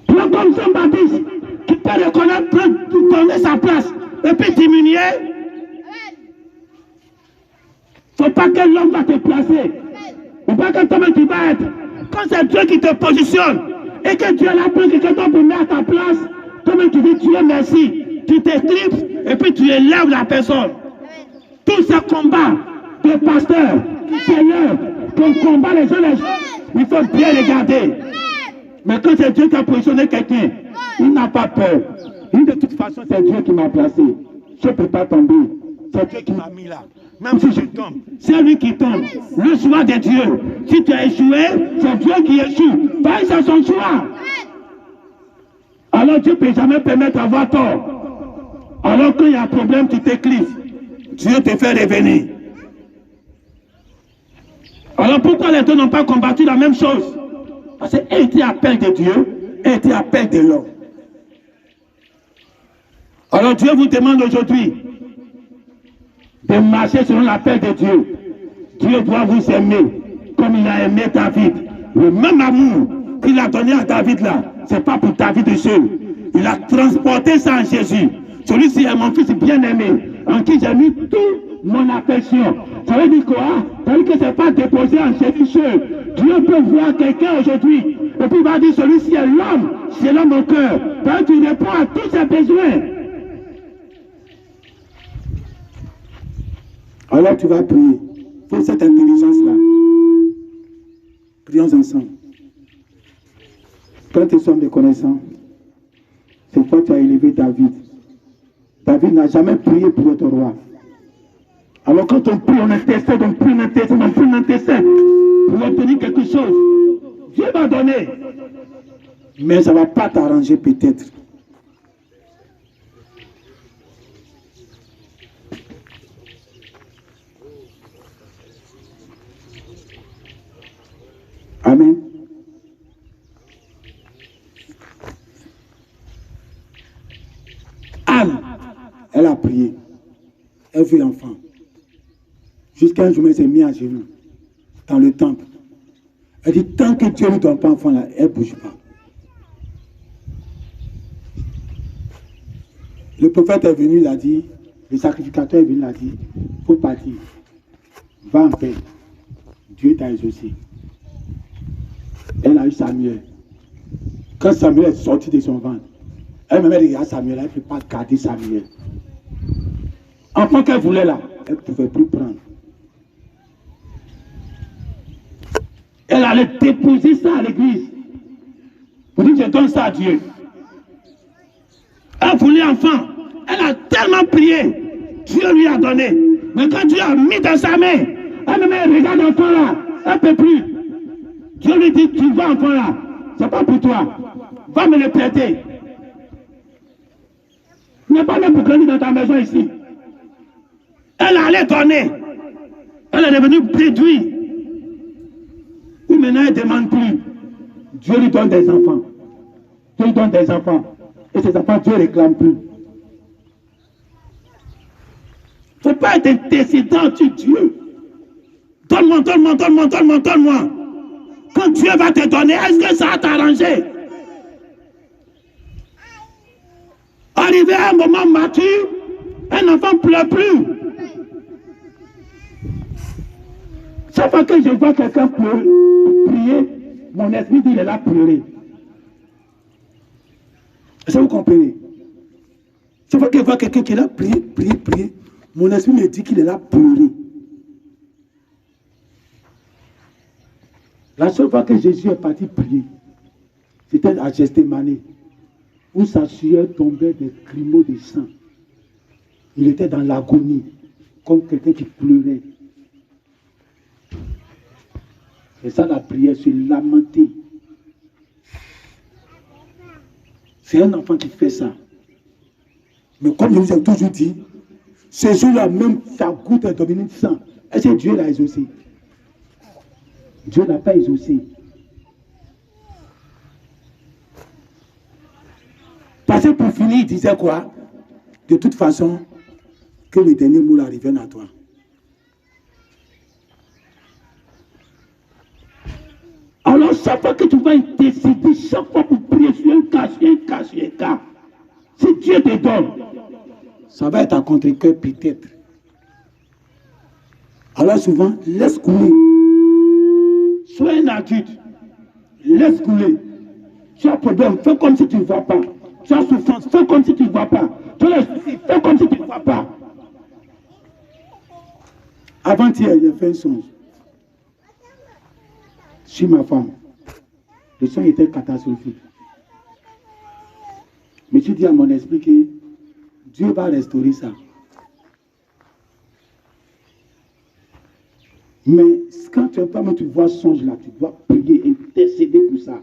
Prends comme Jean-Baptiste, qui peut reconnaître, donner sa place, et puis diminuer. Il ne faut pas que l'homme va te placer. Il ne faut pas que toi-même tu vas être. Quand c'est Dieu qui te positionne, et que Dieu l'a pris quelqu'un d'autre pour mettre à ta place, toi-même tu dis Dieu merci. Tu t'éclipses, et puis tu élèves la personne. Tous ces combats de pasteurs, c'est l'heure qu'on combat les uns les autres. Il faut bien regarder. Mais quand c'est Dieu qui a positionné quelqu'un, il n'a pas peur. Et de toute façon, c'est Dieu qui m'a placé. Je ne peux pas tomber. C'est Dieu qui m'a mis là. Même si je tombe, c'est lui qui tombe. Le choix de Dieu. Si tu as échoué, c'est Dieu qui échoue. Parce que c'est son choix. Alors Dieu ne peut jamais permettre d'avoir tort. Alors quand il y a un problème, tu t'éclipses. Dieu te fait revenir. Alors pourquoi les deux n'ont pas combattu la même chose? Parce qu'un était appel de Dieu, un était appel de l'homme. Alors Dieu vous demande aujourd'hui de marcher selon l'appel de Dieu. Dieu doit vous aimer comme il a aimé David. Le même amour qu'il a donné à David là, ce n'est pas pour David seul. Il a transporté ça en Jésus. Celui-ci est mon fils bien-aimé, en qui j'ai mis toute mon affection. Ça veut dire quoi? Ça veut dire que ce n'est pas déposé en Jésus seul. Dieu peut voir quelqu'un aujourd'hui, et puis il va dire celui-ci est l'homme, c'est l'homme au cœur. Parce que tu réponds à tous ses besoins. Alors tu vas prier. Il faut cette intelligence-là. Prions ensemble. Quand tu sommes reconnaissants, c'est toi qui as élevé David. David n'a jamais prié pour être roi. Alors quand on prie, on intercède, on prie, on intercède, on prie, on intercède pour obtenir quelque chose. Dieu va donner. Mais ça ne va pas t'arranger peut-être. Amen. Anne, elle a prié. Elle veut l'enfant. Jusqu'à un jour, elle s'est mise à genoux dans le temple. Elle dit, tant que Dieu ne donne pas enfant là, elle ne bouge pas. Le prophète est venu, il a dit, le sacrificateur est venu, il a dit, il ne faut pas dire. Va en paix. Dieu t'a exaucé. Elle a eu Samuel. Quand Samuel est sorti de son ventre, elle-même regarde Samuel, elle ne peut pas garder Samuel. Enfant qu'elle voulait là, elle ne pouvait plus prendre. Elle allait déposer ça à l'église. Vous dites, je donne ça à Dieu. Elle voulait enfant. Elle a tellement prié. Dieu lui a donné. Mais quand Dieu a mis dans sa main, elle regarde l'enfant là. Elle ne peut plus. Dieu lui dit, tu vas enfant là. Ce n'est pas pour toi. Va me le prêter. Il n'est pas même pour grandir dans ta maison ici. Elle allait donner. Elle est devenue réduite. Et maintenant, elle ne demande plus. Dieu lui donne des enfants. Dieu lui donne des enfants. Et ces enfants, Dieu ne réclame plus. Il ne faut pas être décidant sur Dieu. Donne-moi, donne-moi, donne-moi, donne-moi, donne-moi. Quand Dieu va te donner, est-ce que ça va t'arranger? Arrivé à un moment mature, un enfant ne pleure plus. Chaque fois que je vois quelqu'un prier, mon esprit dit qu'il est là pleurer. Est-ce que vous comprenez? Chaque fois que je vois quelqu'un qui est là prier, prier, prier, mon esprit me dit qu'il est là pleurer. La seule fois que Jésus est parti prier, c'était à Gethsémani, où sa sueur tombait des grumeaux de sang. Il était dans l'agonie, comme quelqu'un qui pleurait. Et ça, la prière, se lamenter. C'est un enfant qui fait ça. Mais comme je vous ai toujours dit, ce jour-là, même sa goutte est devenue de sang. Est-ce que Dieu l'a exaucé? Dieu n'a pas exaucé. Parce que pour finir, il disait quoi? De toute façon, que le dernier mot arrive à toi. Alors, chaque fois que tu vas intercéder, chaque fois pour prier sur un cas, si Dieu te donne, ça va être à contre-cœur peut-être. Alors souvent, laisse couler. Sois un adulte. Laisse couler. Tu as un problème, fais comme si tu ne vois pas. Tu as souffrance, fais comme si tu ne vois pas. Tu as les soucis, fais comme si tu ne vois pas. Avant-hier, j'ai fait un songe sur ma femme. Le son était catastrophique. Mais je dis à mon esprit que Dieu va restaurer ça. Mais quand tu vois ce songe-là, tu dois prier, intercéder pour ça.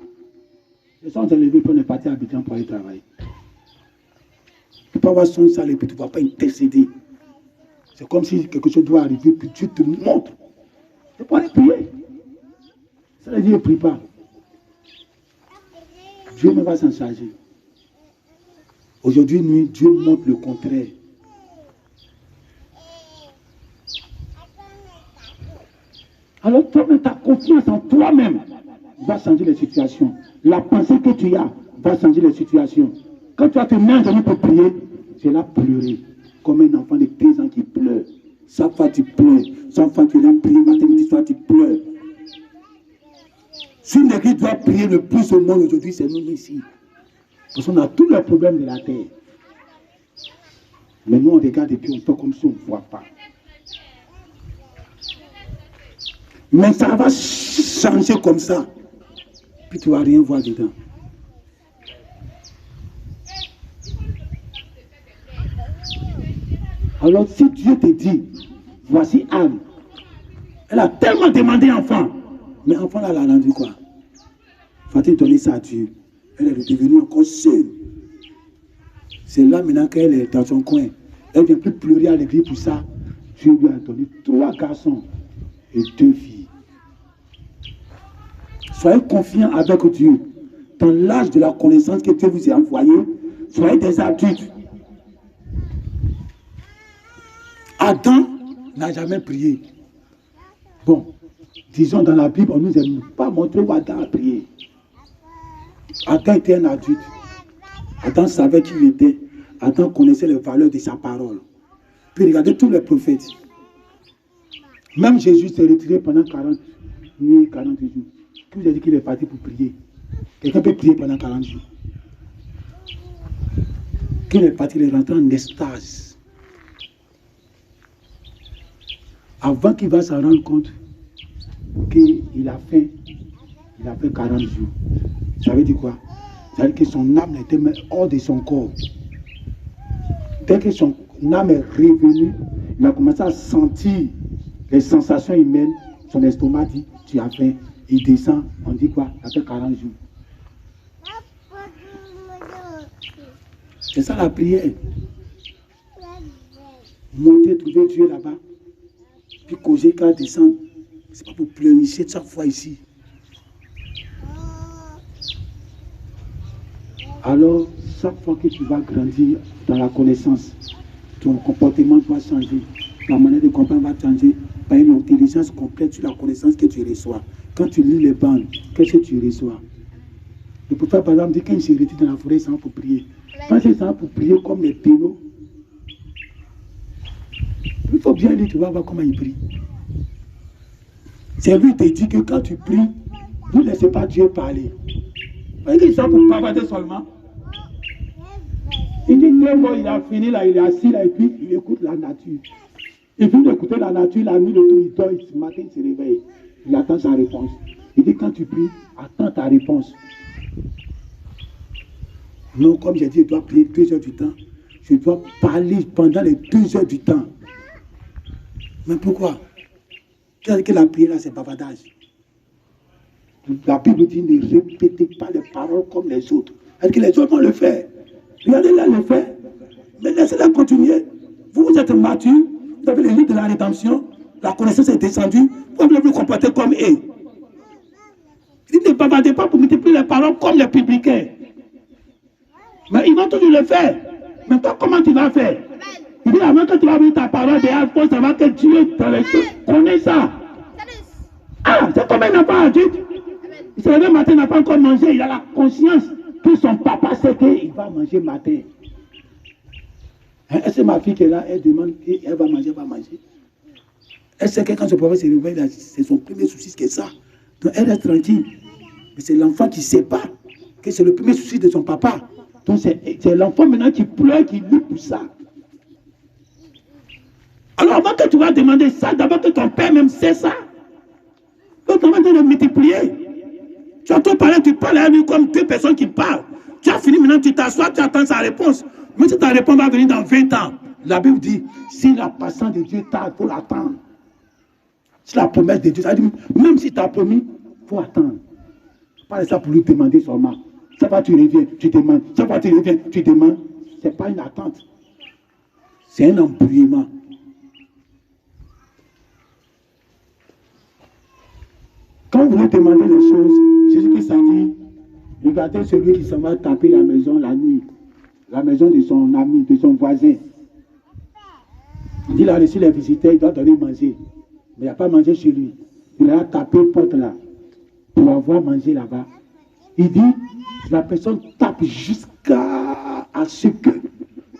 Les gens s'est levé pour ne partir à Abidjan pour aller travailler. Tu peux avoir songe ça et puis tu ne vas pas intercéder. C'est comme si quelque chose doit arriver, puis Dieu te montre. Tu peux aller prier. Ça veut dire ne prie pas. Dieu ne va s'en charger. Aujourd'hui, nuit, Dieu montre le contraire. Alors toi-même, ta confiance en toi-même va changer les situations. La pensée que tu as va changer les situations. Quand tu vas te mettre en genoux pour prier, tu es là pleurer. Comme un enfant de 13 ans qui pleure. Chaque fois tu pleures. Chaque fois tu es là prier, matin, midi, soir, tu pleures. Si l'église doit prier le plus au monde aujourd'hui, c'est nous ici. Parce qu'on a tous les problèmes de la terre. Mais nous, on regarde et puis on fait comme si on ne voit pas. Mais ça va changer comme ça. Puis tu ne vas rien voir dedans. Alors si Dieu te dit, voici Anne. Elle a tellement demandé enfant. Mais enfant là, elle a rendu quoi? Faut-il donner ça à Dieu? Elle est devenue encore seule. C'est là maintenant qu'elle est dans son coin. Elle ne vient plus pleurer à l'église pour ça. Dieu lui a donné 3 garçons et 2 filles. Soyez confiants avec Dieu. Dans l'âge de la connaissance que Dieu vous a envoyé, soyez des adultes. Adam n'a jamais prié. Bon, disons dans la Bible, on ne nous a pas montré où Adam a prié. Adam était un adulte. Adam savait qui il était. Adam connaissait les valeurs de sa parole. Puis regardez tous les prophètes. Même Jésus s'est retiré pendant 40 nuits, 40 jours. Qui vous a dit qu'il est parti pour prier? Quelqu'un peut prier pendant 40 jours. Qu'il est parti, il est rentré en extase. Avant qu'il va s'en rendre compte qu'il a fait 40 jours. Ça veut dire quoi? Ça veut dire que son âme était hors de son corps. Dès que son âme est revenue, il a commencé à sentir les sensations humaines. Son estomac dit, tu as faim. Il descend, on dit quoi? Ça fait 40 jours. C'est ça la prière. Monter, trouver Dieu là-bas. Puis causer quand descend. C'est pas pour pleurnicher chaque fois ici. Alors, chaque fois que tu vas grandir dans la connaissance, ton comportement doit changer. La manière de comprendre va changer par une intelligence complète sur la connaissance que tu reçois. Quand tu lis les bandes, qu'est-ce que tu reçois? Le prophète, par exemple, dit qu'il s'est retiré dans la forêt sans pour prier. Quand c'est sans pour prier comme les pénaux, il faut bien lire, tu vas voir comment il prie. C'est lui qui te dit que quand tu pries, vous ne laissez pas Dieu parler. Vous voyez qu'ils sont pour bavarder seulement. Il dit, il a fini là, il est assis là, et puis il écoute la nature. Il vient d'écouter la nature, la nuit, le tout, il dort, ce matin, il se réveille. Il attend sa réponse. Il dit, quand tu pries, attends ta réponse. Non, comme j'ai dit, je dois prier 2 heures du temps. Je dois parler pendant les 2 heures du temps. Mais pourquoi? Qu'est-ce que la prière là, c'est bavardage? La Bible dit, ne répétez pas les paroles comme les autres. Est-ce que les autres vont le faire? Regardez-les le faire. Mais laissez-les continuer. Vous êtes mature, vous avez les livres de la rédemption, la connaissance est descendue, vous devez vous comporter comme eux. Il dit, ne bavardez pas pour multiplier les paroles comme les publicains. Mais ils vont toujours le faire. Mais toi, comment tu vas faire? Il dit, avant que tu vas ouvrir ta parole, il faut savoir que Dieu dans les choses connaît ça. Ah, c'est comme un enfant adulte. se réveille matin, il n'a pas encore mangé, il a la conscience que son papa sait qu'il va manger matin. Est-ce que ma fille qui est là, elle demande, elle va manger, elle va manger. Elle sait que quand son papa se réveille, c'est son premier souci, c'est ça. Donc elle est tranquille. Mais c'est l'enfant qui ne sait pas que c'est le premier souci de son papa. Donc c'est l'enfant maintenant qui pleure, qui lutte pour ça. Alors avant que tu vas demander ça, d'abord que ton père même sait ça. Donc on va te le multiplier. Tu as trop parlé, tu parles à lui comme deux personnes qui parlent. Tu as fini maintenant, tu t'assois, tu attends sa réponse. Mais si ta réponse va venir dans 20 ans, la Bible dit, si la patience de Dieu tarde, il faut l'attendre. Si la promesse de Dieu, ça dit, même si tu as promis, il faut attendre. Pas ça pour lui demander seulement. Chaque fois tu reviens, tu demandes. Chaque fois tu reviens, tu demandes. Ce n'est pas une attente. C'est un embrouillement. Quand vous voulez demander les choses, Jésus-Christ a dit, regardez celui qui s'en va taper la maison la nuit. La maison de son ami, de son voisin. Il a reçu les visiteurs, il doit donner manger. Mais il n'a pas mangé chez lui. Il a tapé porte là pour avoir mangé là-bas. Il dit, la personne tape jusqu'à ce que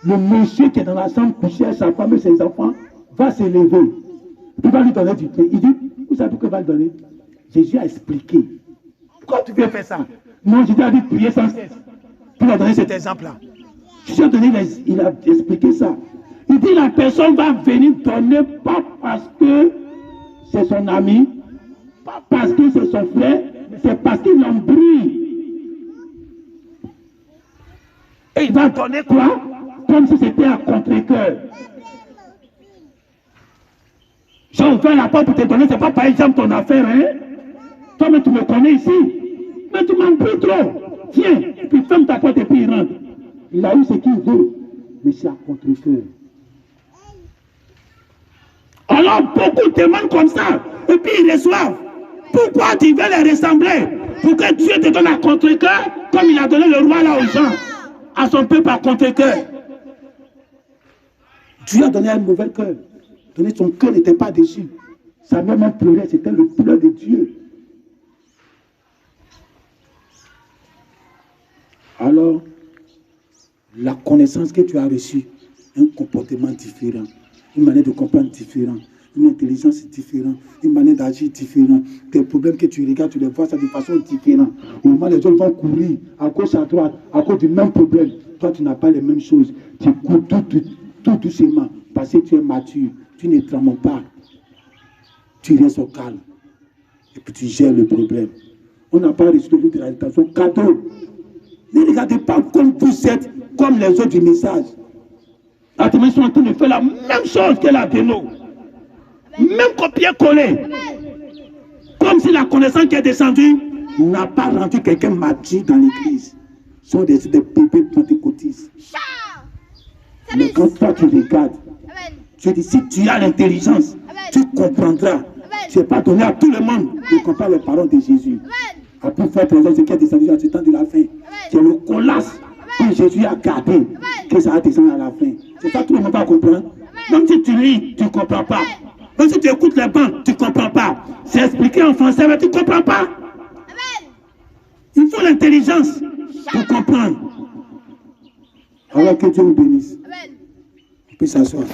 le monsieur qui est dans la chambre couché avec sa femme et ses enfants va se lever. Il va lui donner du pain. Il dit, vous savez pourquoi il va le donner? Jésus a expliqué. Pourquoi tu veux faire ça? Non, Jésus a dit prier sans cesse. Il a donné cet exemple-là. Jésus a donné, il a expliqué ça. Il dit la personne va venir donner pas parce que c'est son ami, pas parce que c'est son frère, mais c'est parce qu'il l'embrouille. Et il va donner quoi? Comme si c'était un contre-cœur. J'ai ouvert la porte pour te donner, c'est pas par exemple ton affaire, hein? Toi, mais tu me connais ici. Mais tu m'embrouilles trop. Tiens, et puis ferme ta porte et puis il rentre. Il a eu ce qu'il veut, mais c'est à contre-cœur. Alors beaucoup demandent comme ça, et puis ils reçoivent. Pourquoi tu veux les ressembler? Pour que Dieu te donne à contre-cœur, comme il a donné le roi là aux gens, à son peuple à contre-cœur. Dieu a donné un mauvais cœur. Son cœur n'était pas déçu. Sa mère même pleurait, c'était le pleur de Dieu. Alors, la connaissance que tu as reçue, un comportement différent, une manière de comprendre différente, une intelligence différente, une manière d'agir différente, des problèmes que tu regardes, tu les vois ça de façon différente. Au moment les autres vont courir à gauche, à droite, à cause du même problème. Toi, tu n'as pas les mêmes choses. Tu cours tout doucement, parce que tu es mature, tu ne trames pas. Tu restes au calme. Et puis tu gères le problème. On n'a pas reçu de l'alimentation cadeau. Ne regardez pas comme vous êtes, comme les autres du message. La témoignage sont en train de faire la même chose que la déno. Même copier-coller. Comme si la connaissance qui est descendue n'a pas rendu quelqu'un mature dans l'église. Ce sont des bébés pentecôtistes. Mais quand toi tu regardes, tu dis si tu as l'intelligence, tu comprendras. Tu n'es pas donné à tout le monde de comprendre les paroles de Jésus. À plus forte raison, ce qui est descendu à ce temps de la fin. C'est le colasse que Jésus a gardé, que ça va descendre à la fin. C'est ça tout le monde va comprendre. Même si tu lis, tu ne comprends pas. Même si tu écoutes les bancs, tu ne comprends pas. C'est expliqué en français, mais tu ne comprends pas. Il faut l'intelligence pour comprendre. Alors que Dieu vous bénisse. On peut s'asseoir.